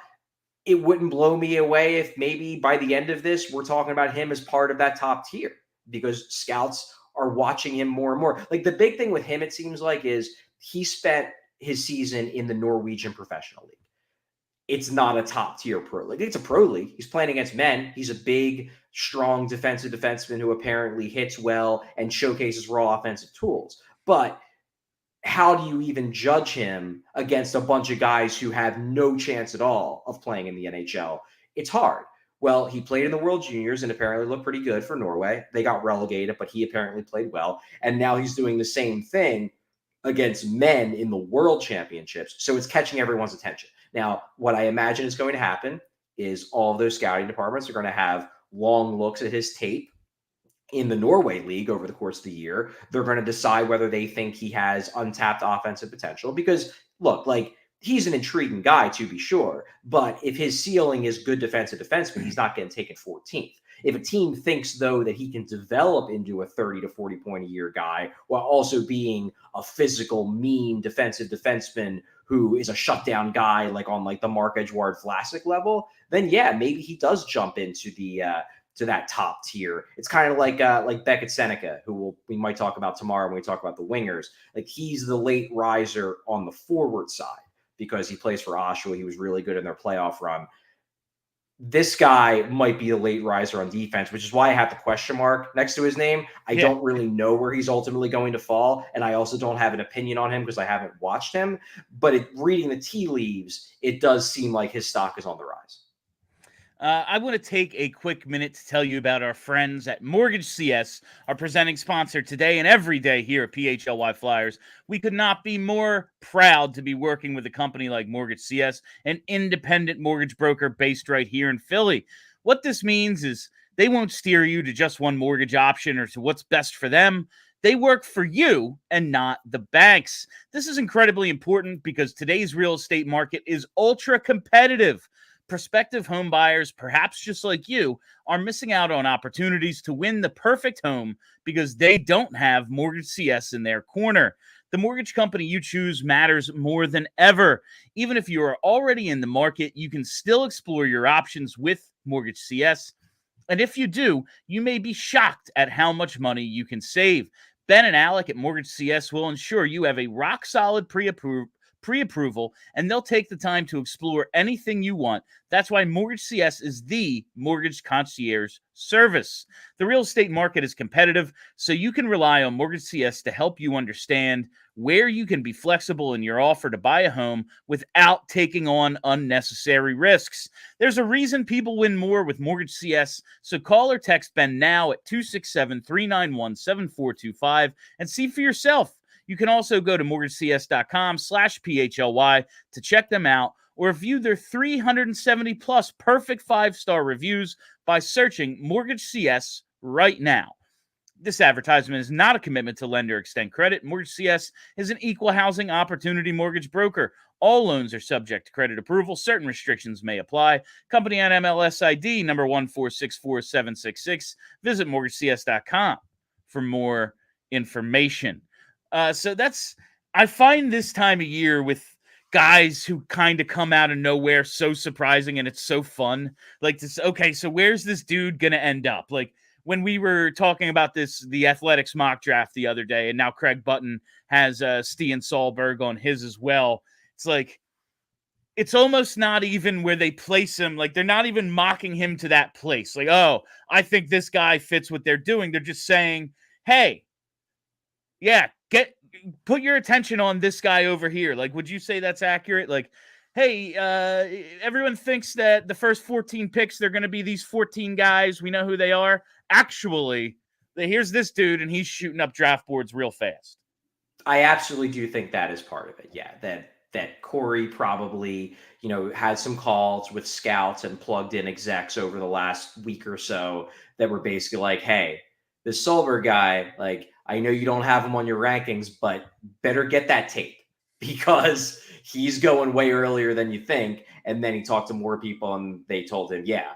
It wouldn't blow me away if maybe by the end of this, we're talking about him as part of that top tier, because scouts are watching him more and more. Like, the big thing with him, it seems like, is he spent his season in the Norwegian Professional League. It's not a top tier pro league. It's a pro league. He's playing against men. He's a big, strong defensive defenseman who apparently hits well and showcases raw offensive tools. But how do you even judge him against a bunch of guys who have no chance at all of playing in the NHL? It's hard. Well, he played in the World Juniors and apparently looked pretty good for Norway. They got relegated, but he apparently played well. And now he's doing the same thing against men in the World Championships. So it's catching everyone's attention. Now, what I imagine is going to happen is all of those scouting departments are going to have long looks at his tape in the Norway League over the course of the year. They're going to decide whether they think he has untapped offensive potential. Because, look, like, he's an intriguing guy, to be sure, but if his ceiling is good defensive defenseman, he's not getting taken 14th. If a team thinks, though, that he can develop into a 30 to 40 point a year guy while also being a physical, mean defensive defenseman who is a shutdown guy, like on like the Mark Edgeworth Vlasic level, then yeah, maybe he does jump into the to that top tier. It's kind of like Beckett Seneca, who we might talk about tomorrow when we talk about the wingers. Like, he's the late riser on the forward side, because he plays for Oshawa. He was really good in their playoff run. This guy might be a late riser on defense, which is why I have the question mark next to his name. I don't really know where he's ultimately going to fall, and I also don't have an opinion on him because I haven't watched him. But reading the tea leaves, it does seem like his stock is on the rise. I want to take a quick minute to tell you about our friends at Mortgage CS, our presenting sponsor today and every day here at PHLY Flyers. We could not be more proud to be working with a company like Mortgage CS, an independent mortgage broker based right here in Philly. What this means is they won't steer you to just one mortgage option or to what's best for them. They work for you and not the banks. This is incredibly important because today's real estate market is ultra competitive. Prospective home buyers, perhaps just like you, are missing out on opportunities to win the perfect home because they don't have Mortgage CS in their corner. The mortgage company you choose matters more than ever. Even if you are already in the market, you can still explore your options with Mortgage CS. And if you do, you may be shocked at how much money you can save. Ben and Alec at Mortgage CS will ensure you have a rock-solid pre-approval, and they'll take the time to explore anything you want. That's why Mortgage CS is the mortgage concierge service. The real estate market is competitive, so you can rely on Mortgage CS to help you understand where you can be flexible in your offer to buy a home without taking on unnecessary risks. There's a reason people win more with Mortgage CS, so call or text Ben now at 267-391-7425 and see for yourself. You can also go to mortgagecs.com/PHLY to check them out, or view their 370 plus perfect 5-star reviews by searching Mortgage CS right now. This advertisement is not a commitment to lend or extend credit. Mortgage CS is an equal housing opportunity mortgage broker. All loans are subject to credit approval. Certain restrictions may apply. Company on MLS ID number 1464766. Visit mortgagecs.com for more information. So I find this time of year with guys who kind of come out of nowhere so surprising, and it's so fun. Like this, okay, so where's this dude gonna end up? Like when we were talking about the Athletics mock draft the other day, and now Craig Button has Stian Solberg on his as well. It's like, it's almost not even where they place him. Like, they're not even mocking him to that place. Like, oh, I think this guy fits what they're doing. They're just saying, hey, yeah, put your attention on this guy over here. Like, would you say that's accurate? Like, hey, everyone thinks that the first 14 picks, they're going to be these 14 guys. We know who they are. Actually, here's this dude, and he's shooting up draft boards real fast. I absolutely do think that is part of it. Yeah, that Corey probably, had some calls with scouts and plugged in execs over the last week or so that were basically like, hey, this Solberg guy, like, I know you don't have him on your rankings, but better get that tape because he's going way earlier than you think. And then he talked to more people and they told him, yeah,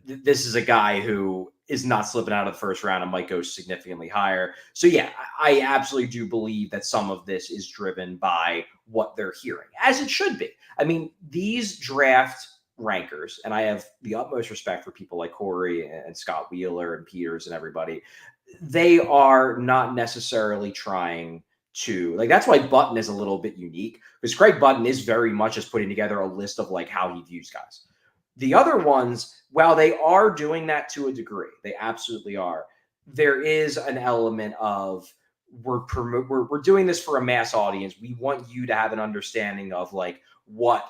this is a guy who is not slipping out of the first round and might go significantly higher. So yeah, I absolutely do believe that some of this is driven by what they're hearing, as it should be. I mean, these draft rankers, and I have the utmost respect for people like Corey and Scott Wheeler and Peters and everybody, they are not necessarily trying to, like, that's why Button is a little bit unique, because Craig Button is very much just putting together a list of like how he views guys. The other ones, while they are doing that to a degree, they absolutely are, there is an element of we're doing this for a mass audience. We want you to have an understanding of like what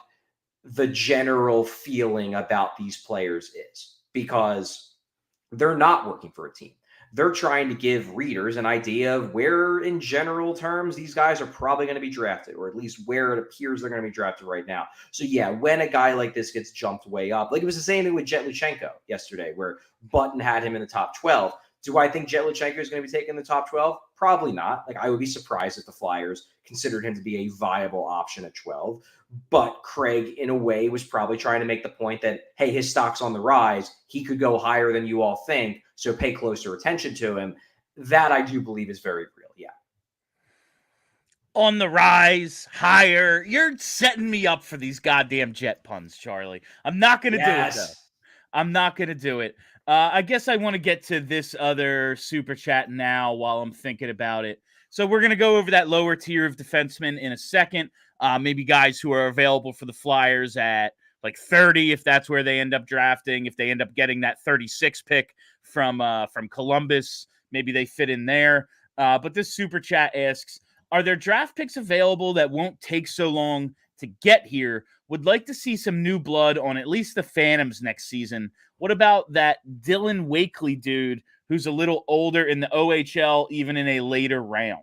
the general feeling about these players is, because they're not working for a team. They're trying to give readers an idea of where, in general terms, these guys are probably going to be drafted, or at least where it appears they're going to be drafted right now. So yeah, when a guy like this gets jumped way up, like it was the same thing with Jet Luchenko yesterday, where Button had him in the top 12. Do I think Jet Luchenko is going to be taken in the top 12? Probably not. Like, I would be surprised if the Flyers considered him to be a viable option at 12. But Craig, in a way, was probably trying to make the point that, hey, his stock's on the rise. He could go higher than you all think, so pay closer attention to him. That I do believe is very real, yeah. On the rise, higher. You're setting me up for these goddamn Jet puns, Charlie. I'm not going to do it, though. I'm not going to do it. I guess I want to get to this other super chat now while I'm thinking about it. So we're going to go over that lower tier of defensemen in a second. Maybe guys who are available for the Flyers at like 30, if that's where they end up drafting. If they end up getting that 36 pick from Columbus, maybe they fit in there. But this super chat asks, are there draft picks available that won't take so long to get here? Would like to see some new blood on at least the Phantoms next season. What about that Dylan Wakely dude who's a little older in the OHL, even in a later round?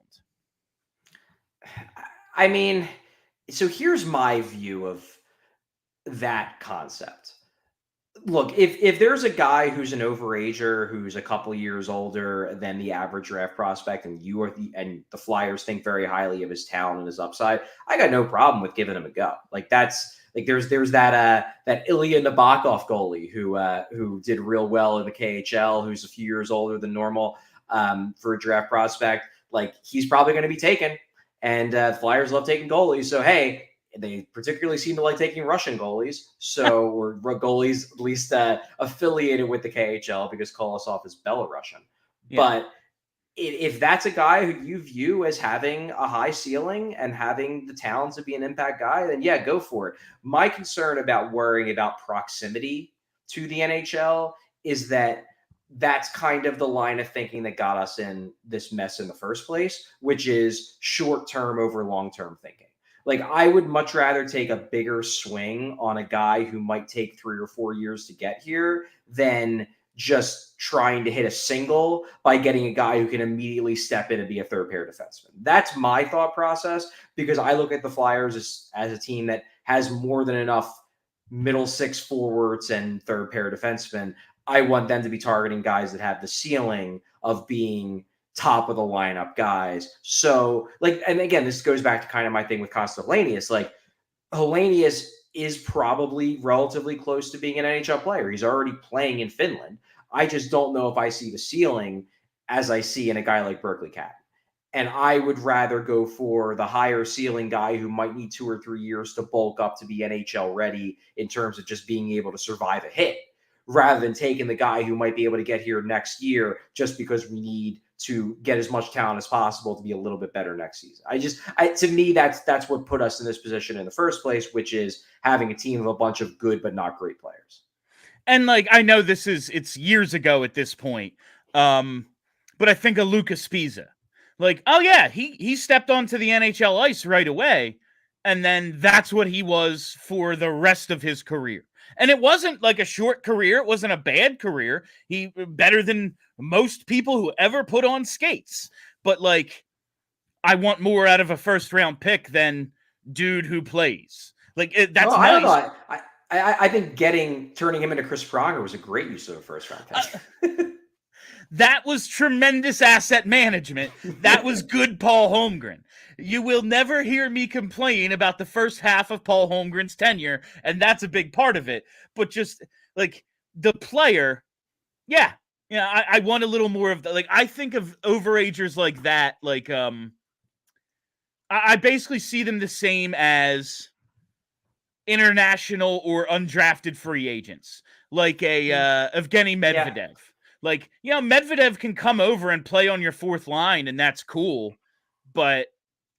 I mean, so here's my view of that concept. Look, if there's a guy who's an overager, who's a couple years older than the average draft prospect, and the Flyers think very highly of his talent and his upside, I got no problem with giving him a go. Like, that's like there's that Ilya Nabokov goalie who did real well in the KHL, who's a few years older than normal for a draft prospect. Like, he's probably going to be taken, and Flyers love taking goalies. So hey. They particularly seem to like taking Russian goalies, or goalies at least affiliated with the KHL, because Kolosov is Belarusian. Yeah. But if that's a guy who you view as having a high ceiling and having the talent to be an impact guy, then yeah, go for it. My concern about worrying about proximity to the NHL is that that's kind of the line of thinking that got us in this mess in the first place, which is short-term over long-term thinking. Like, I would much rather take a bigger swing on a guy who might take 3 or 4 years to get here than just trying to hit a single by getting a guy who can immediately step in and be a third pair defenseman. That's my thought process, because I look at the Flyers as a team that has more than enough middle six forwards and third pair defensemen. I want them to be targeting guys that have the ceiling of being top of the lineup guys. So, like, and again, this goes back to kind of my thing with Hellenius. Like, Hellenius is probably relatively close to being an NHL player. He's already playing in Finland. I just don't know if I see the ceiling as I see in a guy like Berkeley Catton. And I would rather go for the higher ceiling guy who might need 2 or 3 years to bulk up to be NHL ready in terms of just being able to survive a hit, rather than taking the guy who might be able to get here next year just because we need to get as much talent as possible to be a little bit better next season. To me, that's what put us in this position in the first place, which is having a team of a bunch of good but not great players. And like, I know it's years ago at this point, but I think of Lucas Spiza. Like, oh yeah, he stepped onto the NHL ice right away, and then that's what he was for the rest of his career. And it wasn't like a short career. It wasn't a bad career. He better than most people who ever put on skates. But like, I want more out of a first round pick than dude who plays. Like, that's nice. I don't know. I think turning him into Chris Pronger was a great use of a first round pick. That was tremendous asset management. That was good Paul Holmgren. You will never hear me complain about the first half of Paul Holmgren's tenure, and that's a big part of it. But just like the player, I want a little more of that. Like, I think of overagers like that. Like, I basically see them the same as international or undrafted free agents, like a Evgeny Medvedev. Yeah. Like, Medvedev can come over and play on your fourth line, and that's cool. But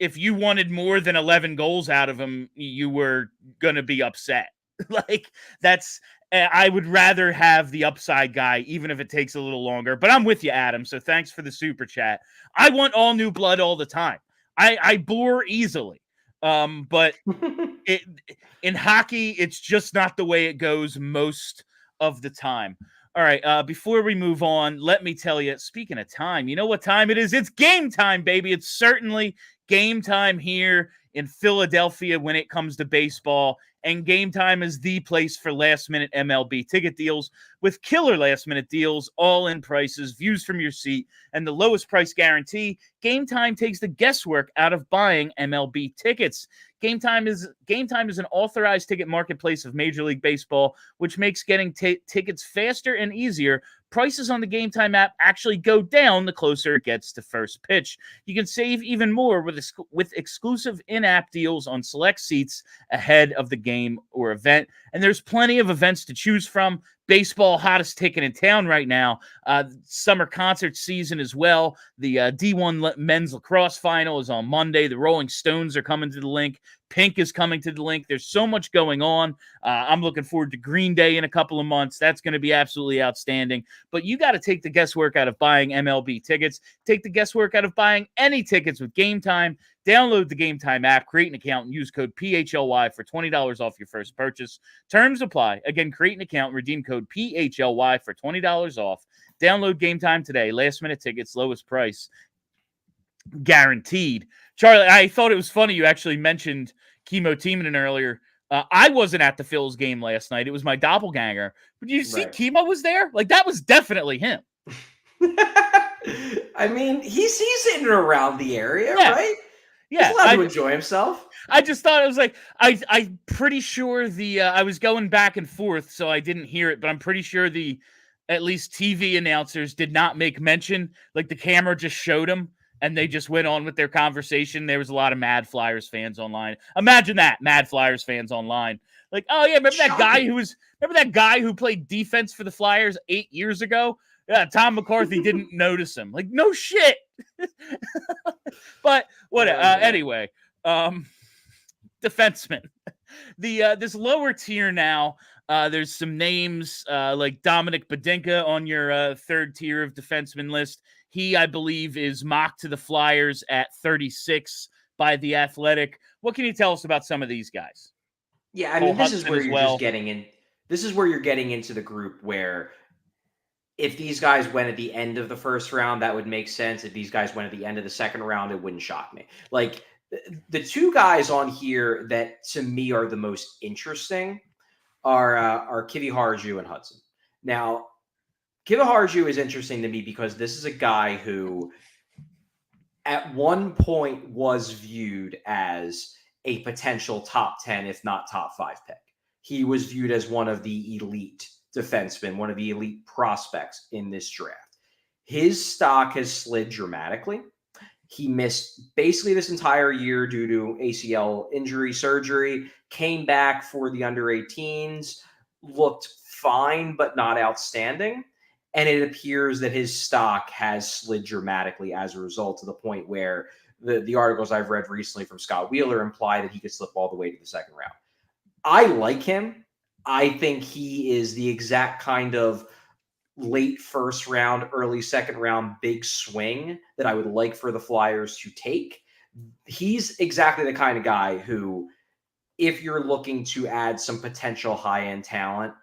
if you wanted more than 11 goals out of him, you were going to be upset. Like, I would rather have the upside guy, even if it takes a little longer. But I'm with you, Adam, so thanks for the super chat. I want all new blood all the time. I bore easily. But in hockey, it's just not the way it goes most of the time. All right, before we move on, let me tell you, speaking of time, you know what time it is? It's game time, baby. It's certainly game time here in Philadelphia when it comes to baseball. And Game Time is the place for last-minute MLB ticket deals with killer last-minute deals, all-in prices, views from your seat, and the lowest price guarantee. Game Time takes the guesswork out of buying MLB tickets. Game Time is an authorized ticket marketplace of Major League Baseball, which makes getting tickets faster and easier. Prices on the Game Time app actually go down the closer it gets to first pitch. You can save even more with exclusive in-app deals on select seats ahead of the game or event. And there's plenty of events to choose from. Baseball, hottest ticket in town right now. Summer concert season as well. The D1 men's lacrosse final is on Monday. The Rolling Stones are coming to the link. Pink is coming to the link. There's so much going on. I'm looking forward to Green Day in a couple of months. That's going to be absolutely outstanding. But you got to take the guesswork out of buying MLB tickets. Take the guesswork out of buying any tickets with Game Time. Download the Game Time app, create an account, and use code PHLY for $20 off your first purchase. Terms apply. Again, create an account, redeem code PHLY for $20 off. Download Game Time today. Last minute tickets, lowest price, guaranteed. Charlie, I thought it was funny you actually mentioned Kimmo Timonen earlier. I wasn't at the Phils game last night. It was my doppelganger. But did you see Kimmo was there? Like, that was definitely him. I mean, he's in and around the area, right? Yeah, he's allowed to enjoy himself. I just thought it was like, I'm pretty sure I was going back and forth, so I didn't hear it, but I'm pretty sure at least TV announcers did not make mention. Like, the camera just showed him, and they just went on with their conversation. There was a lot of Mad Flyers fans online. Imagine that, Mad Flyers fans online. Like, oh yeah, remember that guy who played defense for the Flyers 8 years ago? Yeah, Tom McCarthy didn't notice him. Like, no shit. But what? Anyway, defensemen. This lower tier now. There's some names like Dominic Badinka on your third tier of defenseman list. He, I believe, is mocked to the Flyers at 36 by The Athletic. What can you tell us about some of these guys? Yeah, I mean, this is where you're just getting in. This is where you're getting into the group where if these guys went at the end of the first round, that would make sense. If these guys went at the end of the second round, it wouldn't shock me. Like the two guys on here that to me are the most interesting are Kivi Harju and Hudson. Now, Kivi Harju is interesting to me because this is a guy who at one point was viewed as a potential top 10, if not top 5 pick. He was viewed as one of the elite defensemen, one of the elite prospects in this draft. His stock has slid dramatically. He missed basically this entire year due to ACL injury surgery, came back for the under 18s, looked fine, but not outstanding. And it appears that his stock has slid dramatically as a result, to the point where the articles I've read recently from Scott Wheeler imply that he could slip all the way to the second round. I like him. I think he is the exact kind of late first round, early second round big swing that I would like for the Flyers to take. He's exactly the kind of guy who, if you're looking to add some potential high-end talent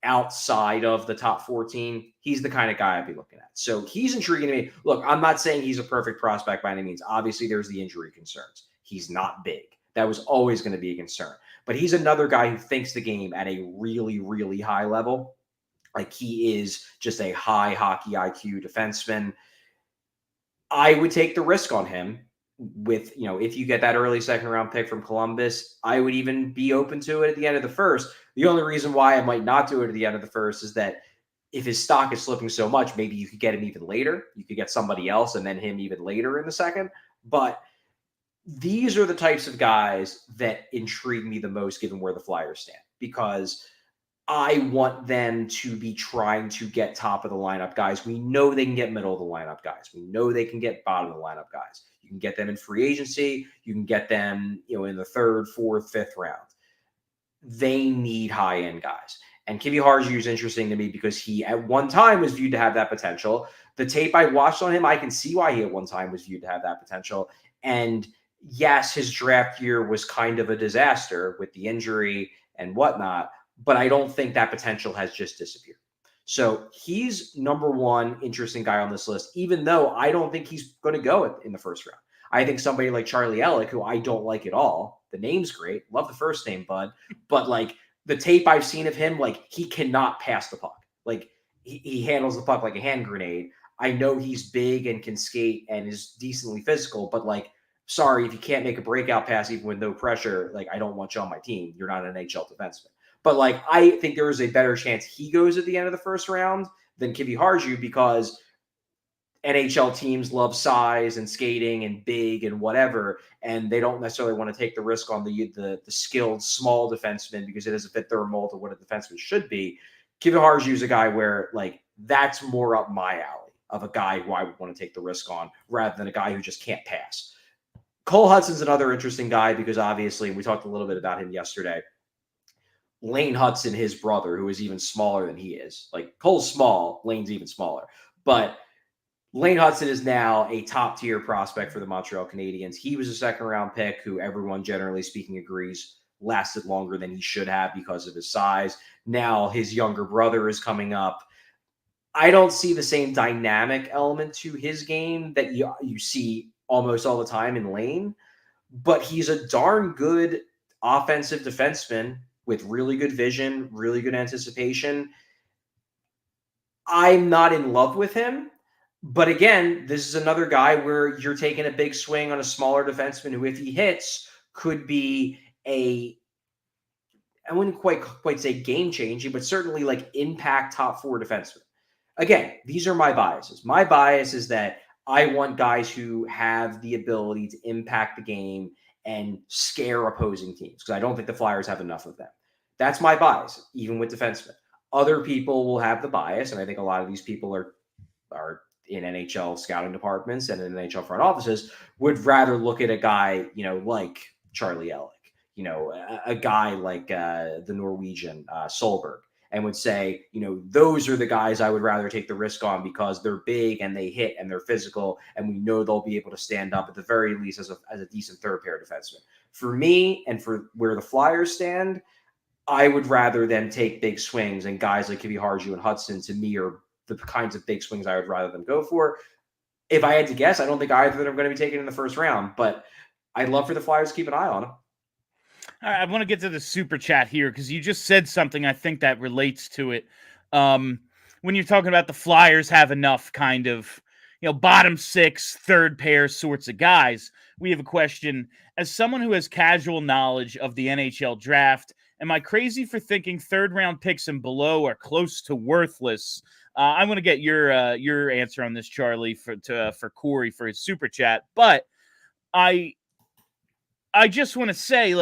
outside of the top 14, he's the kind of guy I'd be looking at. So he's intriguing to me. Look, I'm not saying he's a perfect prospect by any means. Obviously, there's the injury concerns. He's not big. That was always going to be a concern. But he's another guy who thinks the game at a really, really high level. Like, he is just a high hockey IQ defenseman. I would take the risk on him with, if you get that early second round pick from Columbus, I would even be open to it at the end of the first. The only reason why I might not do it at the end of the first is that if his stock is slipping so much, maybe you could get him even later. You could get somebody else and then him even later in the second. But these are the types of guys that intrigue me the most, given where the Flyers stand, because I want them to be trying to get top of the lineup guys. We know they can get middle of the lineup guys. We know they can get bottom of the lineup guys. You can get them in free agency. You can get them, in the third, fourth, fifth round. They need high-end guys. And Kivi Harju is interesting to me because he at one time was viewed to have that potential. The tape I watched on him, I can see why he at one time was viewed to have that potential. And yes, his draft year was kind of a disaster with the injury and whatnot, but I don't think that potential has just disappeared. So he's number one interesting guy on this list, even though I don't think he's going to go in the first round. I think somebody like Charlie Ellick, who I don't like at all. The name's great. Love the first name, bud. But like the tape I've seen of him, like he cannot pass the puck. Like he handles the puck like a hand grenade. I know he's big and can skate and is decently physical, but like, sorry, if you can't make a breakout pass even with no pressure, like I don't want you on my team. You're not an NHL defenseman. But like, I think there is a better chance he goes at the end of the first round than Kivi Harju, because NHL teams love size and skating and big and whatever, and they don't necessarily want to take the risk on the skilled small defenseman because it doesn't fit their mold of what a defenseman should be. Kivi Harju is a guy where like that's more up my alley of a guy who I would want to take the risk on rather than a guy who just can't pass. Cole Hudson's another interesting guy because obviously we talked a little bit about him yesterday. Lane Hudson, his brother, who is even smaller than he is. Like Cole's small, Lane's even smaller. But Lane Hudson is now a top tier prospect for the Montreal Canadiens. He was a second round pick who everyone generally speaking agrees lasted longer than he should have because of his size. Now his younger brother is coming up. I don't see the same dynamic element to his game that you see almost all the time in Lane, but he's a darn good offensive defenseman with really good vision, really good anticipation. I'm not in love with him. But again, this is another guy where you're taking a big swing on a smaller defenseman who, if he hits, could be I wouldn't quite say game changing, but certainly like impact top 4 defenseman. Again, these are my biases. My bias is that I want guys who have the ability to impact the game and scare opposing teams, because I don't think the Flyers have enough of them. That's my bias, even with defensemen. Other people will have the bias, and I think a lot of these people are in NHL scouting departments and in NHL front offices, would rather look at a guy, like Charlie Ellick, a guy like the Norwegian Solberg, and would say, those are the guys I would rather take the risk on because they're big and they hit and they're physical and we know they'll be able to stand up at the very least as a decent third pair defenseman. For me and for where the Flyers stand, I would rather them take big swings, and guys like Kivi Harju and Hudson to me are the kinds of big swings I would rather them go for. If I had to guess, I don't think either of them are going to be taken in the first round, but I'd love for the Flyers to keep an eye on them. All right, I want to get to the super chat here because you just said something I think that relates to it. When you're talking about the Flyers have enough kind of, bottom six, third pair sorts of guys, we have a question. As someone who has casual knowledge of the NHL draft, am I crazy for thinking third round picks and below are close to worthless? I want to get your answer on this, Charlie, for Corey for his super chat. But I just want to say,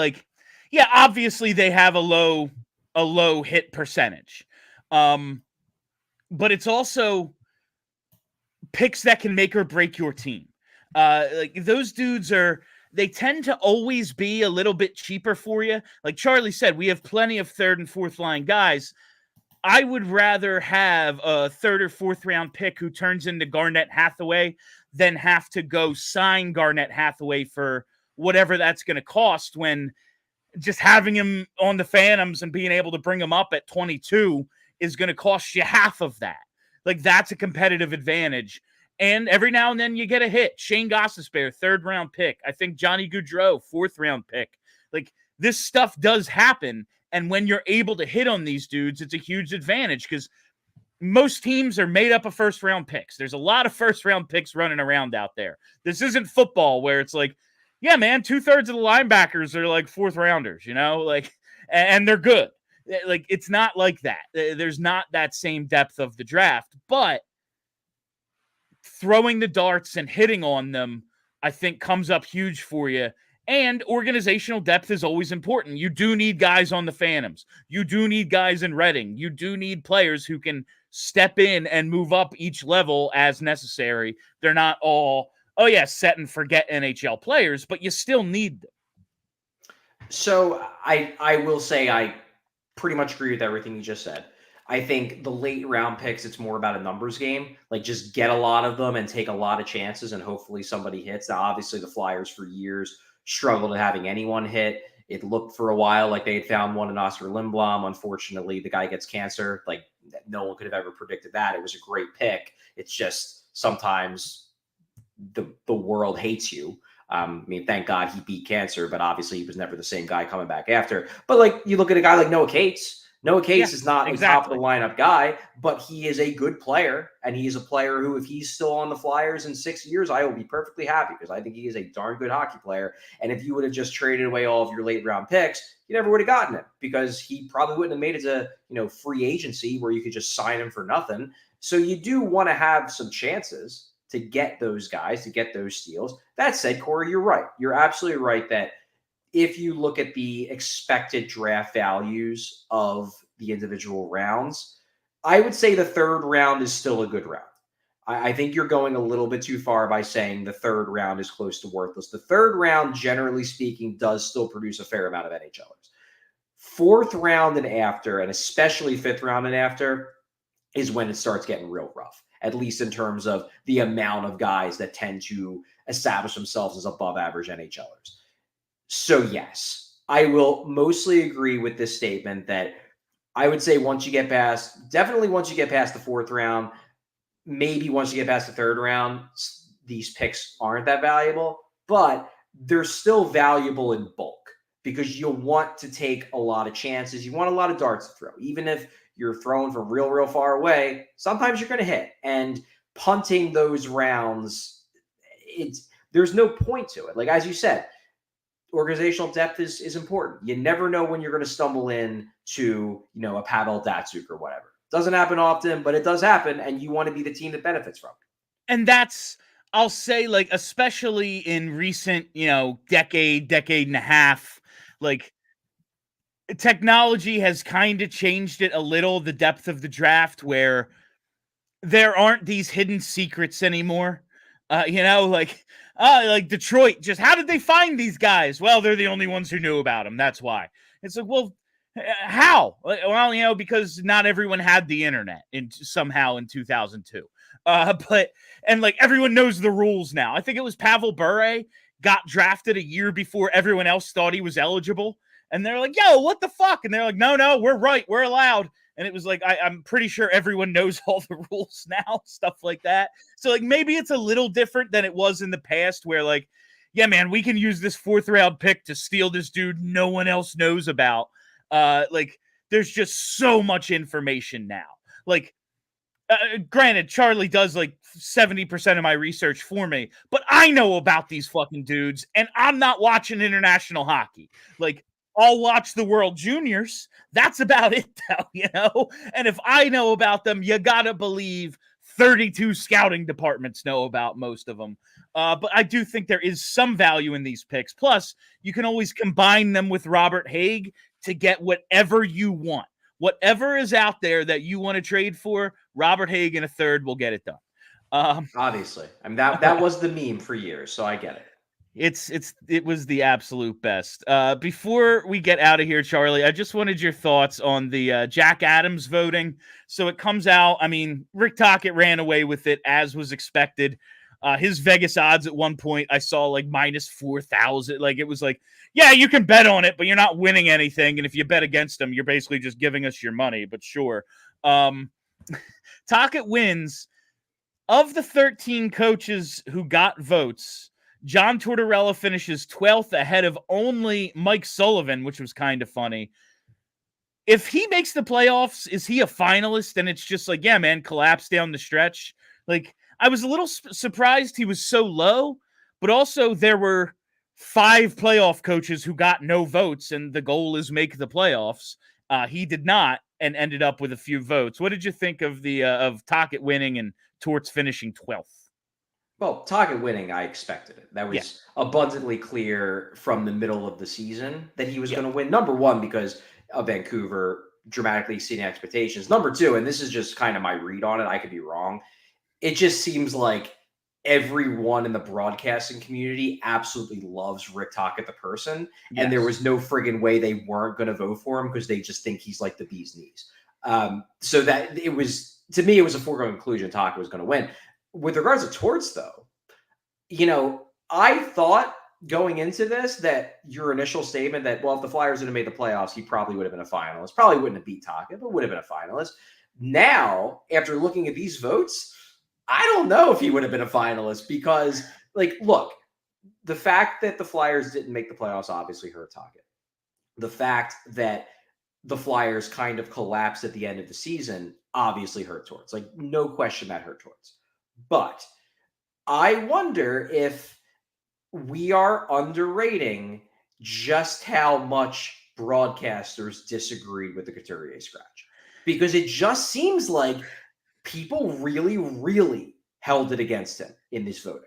yeah, obviously they have a low hit percentage, but it's also picks that can make or break your team. Those dudes they tend to always be a little bit cheaper for you. Like Charlie said, we have plenty of third and fourth line guys. I would rather have a third or fourth round pick who turns into Garnett Hathaway than have to go sign Garnett Hathaway for whatever that's going to cost, when just having him on the Phantoms and being able to bring him up at 22 is going to cost you half of that. That's a competitive advantage. And every now and then you get a hit. Shane Gostisbehere, third round pick. I think Johnny Gaudreau, fourth round pick. This stuff does happen. And when you're able to hit on these dudes, it's a huge advantage because most teams are made up of first round picks. There's a lot of first round picks running around out there. This isn't football where it's yeah, man, 2/3 of the linebackers are fourth rounders, and they're good. It's not like that. There's not that same depth of the draft, but throwing the darts and hitting on them, I think, comes up huge for you. And organizational depth is always important. You do need guys on the Phantoms. You do need guys in Reading. You do need players who can step in and move up each level as necessary. They're not all, set and forget NHL players, but you still need them. So I will say I pretty much agree with everything you just said. I think the late round picks, it's more about a numbers game. Just get a lot of them and take a lot of chances and hopefully somebody hits. Now, obviously, the Flyers for years struggled at having anyone hit. It looked for a while like they had found one in Oscar Lindblom. Unfortunately, the guy gets cancer. No one could have ever predicted that. It was a great pick. It's just sometimes the world hates you. Thank God he beat cancer, but obviously he was never the same guy coming back after. But you look at a guy like Noah Cates. Noah Cates is not a top of the lineup guy, but he is a good player, and he is a player who, if he's still on the Flyers in 6 years, I will be perfectly happy because I think he is a darn good hockey player. And if you would have just traded away all of your late round picks, you never would have gotten him because he probably wouldn't have made it to free agency where you could just sign him for nothing. So you do want to have some chances to get those guys, to get those steals. That said, Corey, you're right. You're absolutely right that if you look at the expected draft values of the individual rounds, I would say the third round is still a good round. I think you're going a little bit too far by saying the third round is close to worthless. The third round, generally speaking, does still produce a fair amount of NHLers. Fourth round and after, and especially fifth round and after, is when it starts getting real rough, at least in terms of the amount of guys that tend to establish themselves as above average NHLers. So yes, I will mostly agree with this statement that I would say once you get past the fourth round, maybe once you get past the third round, these picks aren't that valuable, but they're still valuable in bulk because you'll want to take a lot of chances. You want a lot of darts to throw. Even if you're throwing from real, real far away, sometimes you're going to hit. And punting those rounds, there's no point to it. As you said, organizational depth is important. You never know when you're going to stumble in to, a Pavel Datsyuk or whatever. Doesn't happen often, but it does happen, and you want to be the team that benefits from it. And that's, I'll say, especially in recent, decade and a half, technology has kind of changed it a little, the depth of the draft, where there aren't these hidden secrets anymore. Detroit, just how did they find these guys? Well, they're the only ones who knew about them. That's why. It's well, how? Well, because not everyone had the internet somehow in 2002. Everyone knows the rules now. I think it was Pavel Bure got drafted a year before everyone else thought he was eligible. And they're like, yo, what the fuck? And they're like, no, we're right. We're allowed. And it was like, I'm pretty sure everyone knows all the rules now, stuff like that. So like maybe it's a little different than it was in the past where like, yeah, man, we can use this 4th round pick to steal this dude no one else knows about. Like there's just so much information now. Like, granted, Charlie does like 70% of my research for me, but I know about these fucking dudes, and I'm not watching international hockey. Like, I'll watch the World Juniors. That's about it, though, you know? And if I know about them, you gotta believe 32 scouting departments know about most of them. But I do think there is some value in these picks. Plus, you can always combine them with Robert Haig to get whatever you want. Whatever is out there that you want to trade for, Robert Haig in a 3rd will get it done. Obviously, I mean that was the meme for years, so I get it. It was the absolute best. Before we get out of here, Charlie, I just wanted your thoughts on the Jack Adams voting. So it comes out. I mean, Rick Tocchet ran away with it as was expected. His Vegas odds at one point I saw like minus 4,000. Like it was like, yeah, you can bet on it, but you're not winning anything. And if you bet against them, you're basically just giving us your money. But sure. Tocchet wins. Of the 13 coaches who got votes, John Tortorella finishes 12th ahead of only Mike Sullivan, which was kind of funny. If he makes the playoffs, is he a finalist? And it's just like, yeah, man, collapse down the stretch. Like, I was a little surprised he was so low, but also there were 5 playoff coaches who got no votes, and the goal is make the playoffs. He did not, and ended up with a few votes. What did you think of the of Tocchet winning and Torts finishing 12th? Well, Tocchet winning, I expected it. That was abundantly clear from the middle of the season that he was going to win. Number one, because of Vancouver dramatically exceeding expectations. Number two, and this is just kind of my read on it, I could be wrong. It just seems like everyone in the broadcasting community absolutely loves Rick Tocchet, the person. Yes. And there was no friggin' way they weren't going to vote for him because they just think he's like the bee's knees. So that it was, to me, it was a foregone conclusion Tocchet was going to win. With regards to Torts, though, you know, I thought going into this that your initial statement that, well, if the Flyers had made the playoffs, he probably would have been a finalist. Probably wouldn't have beat Tocchet, but would have been a finalist. Now, after looking at these votes, I don't know if he would have been a finalist because, like, look, the fact that the Flyers didn't make the playoffs obviously hurt Tocchet. The fact that the Flyers kind of collapsed at the end of the season obviously hurt Torts. Like, no question that hurt Torts. But I wonder if we are underrating just how much broadcasters disagreed with the Couturier scratch. Because it just seems like people really, really held it against him in this voting.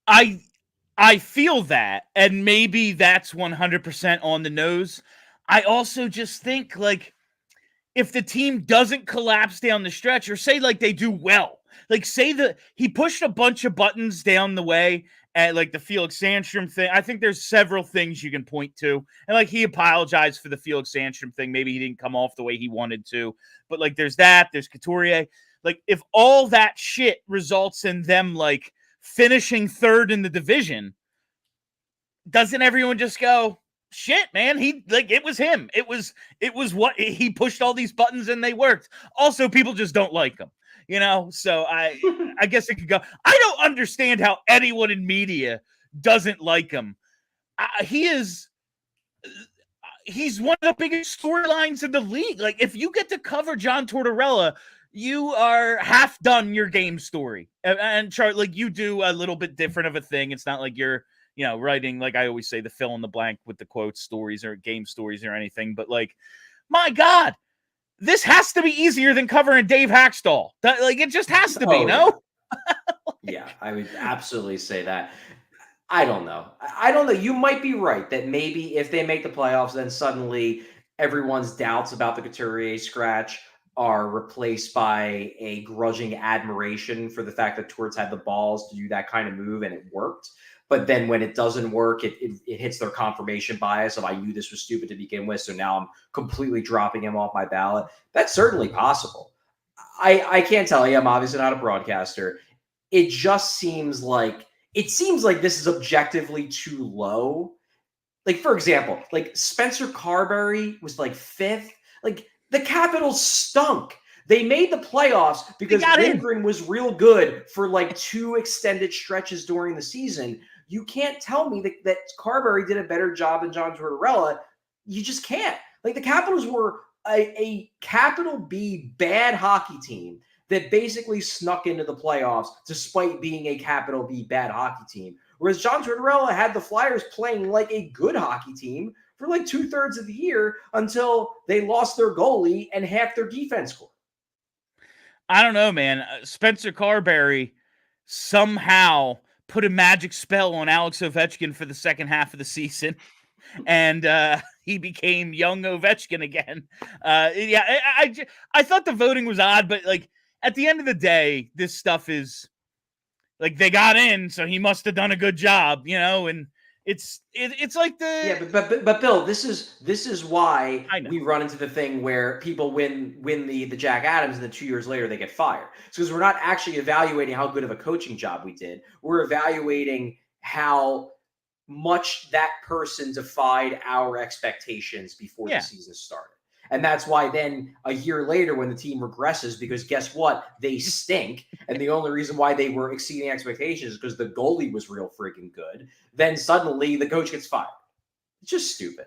I feel that, and maybe that's 100% on the nose. I also just think, like, if the team doesn't collapse down the stretch, or say, like, they do well, like, say that he pushed a bunch of buttons down the way at, like, the Felix Sandstrom thing. I think there's several things you can point to. And, like, he apologized for the Felix Sandstrom thing. Maybe he didn't come off the way he wanted to. But, like, there's that. There's Couturier. Like, if all that shit results in them, like, finishing 3rd in the division, doesn't everyone just go, shit, man, he, like, it was him. It was what he pushed all these buttons and they worked. Also, people just don't like him, you know? So I guess it could go. I don't understand how anyone in media doesn't like him. He's one of the biggest storylines in the league. Like, if you get to cover John Tortorella, you are half done your game story. And Charlie, like, you do a little bit different of a thing. It's not like you're, you know, writing, like I always say, the fill in the blank with the quote stories or game stories or anything. But, like, my God, this has to be easier than covering Dave Hackstall. Like, it just has to be, no? Yeah, I would absolutely say that. I don't know. I don't know. You might be right that maybe if they make the playoffs, then suddenly everyone's doubts about the Couturier scratch are replaced by a grudging admiration for the fact that Torts had the balls to do that kind of move and it worked. But then when it doesn't work, it hits their confirmation bias of, I knew this was stupid to begin with, so now I'm completely dropping him off my ballot. That's certainly possible. I can't tell you. I'm obviously not a broadcaster. It just seems like this is objectively too low. Like, for example, like Spencer Carberry was like 5th. Like, The Capitals stunk. They made the playoffs because Lindgren was real good for like 2 extended stretches during the season. You can't tell me that Carberry did a better job than John Tortorella. You just can't. Like, the Capitals were a capital B bad hockey team that basically snuck into the playoffs despite being a capital B bad hockey team. Whereas John Tortorella had the Flyers playing like a good hockey team for like 2/3 of the year until they lost their goalie and half their defense core. I don't know, man. Spencer Carberry somehow put a magic spell on Alex Ovechkin for the second half of the season, and he became young Ovechkin again. I thought the voting was odd, but like at the end of the day, this stuff is like they got in, so he must have done a good job, and it's like the but Bill, this is why we run into the thing where people win the Jack Adams and then 2 years later they get fired. It's because we're not actually evaluating how good of a coaching job we did. We're evaluating how much that person defied our expectations before the season started. And that's why then a year later when the team regresses, because guess what? They stink. And the only reason why they were exceeding expectations is because the goalie was real freaking good. Then suddenly the coach gets fired. It's just stupid.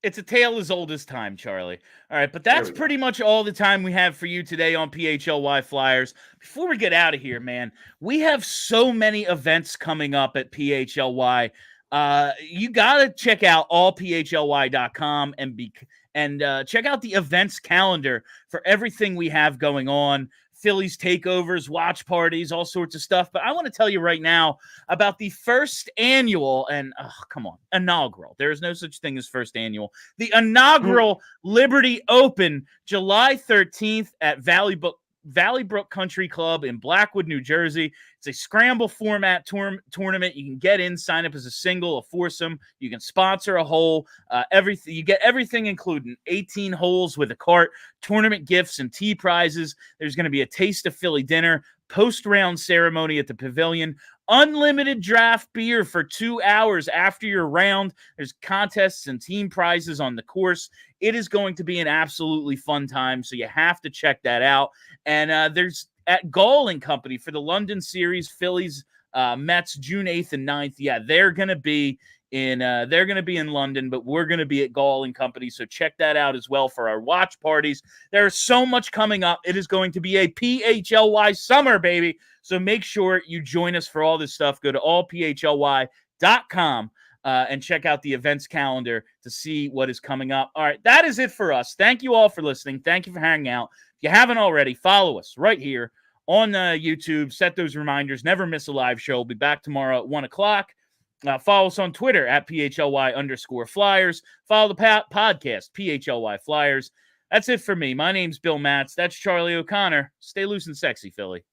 It's a tale as old as time, Charlie. All right, but that's pretty much all the time we have for you today on PHLY Flyers. Before we get out of here, man, we have so many events coming up at PHLY. You got to check out allphly.com and check out the events calendar for everything we have going on. Phillies takeovers, watch parties, all sorts of stuff. But I want to tell you right now about the first annual and inaugural. There is no such thing as first annual. The inaugural Liberty Open, July 13th at Valley Brook Country Club in Blackwood, New Jersey. It's a scramble format tournament. You can get in, sign up as a single, a foursome. You can sponsor a hole. Everything you get, everything included. 18 holes with a cart, tournament gifts and tea prizes. There's going to be a taste of Philly dinner, post-round ceremony at the pavilion, unlimited draft beer for 2 hours after your round. There's contests and team prizes on the course. It is going to be an absolutely fun time, so you have to check that out. And there's at Gall and Company for the London series, Phillies, Mets, June 8th and 9th. Yeah, they're going to be in London, but we're going to be at Gall and Company, so check that out as well for our watch parties. There's so much coming up. It is going to be a PHLY summer, baby. So make sure you join us for all this stuff. Go to allphly.com. And check out the events calendar to see what is coming up. All right, that is it for us. Thank you all for listening. Thank you for hanging out. If you haven't already, follow us right here on YouTube. Set those reminders. Never miss a live show. We'll be back tomorrow at 1 o'clock. Follow us on Twitter at PHLY_Flyers. Follow the podcast, PHLY Flyers. That's it for me. My name's Bill Matz. That's Charlie O'Connor. Stay loose and sexy, Philly.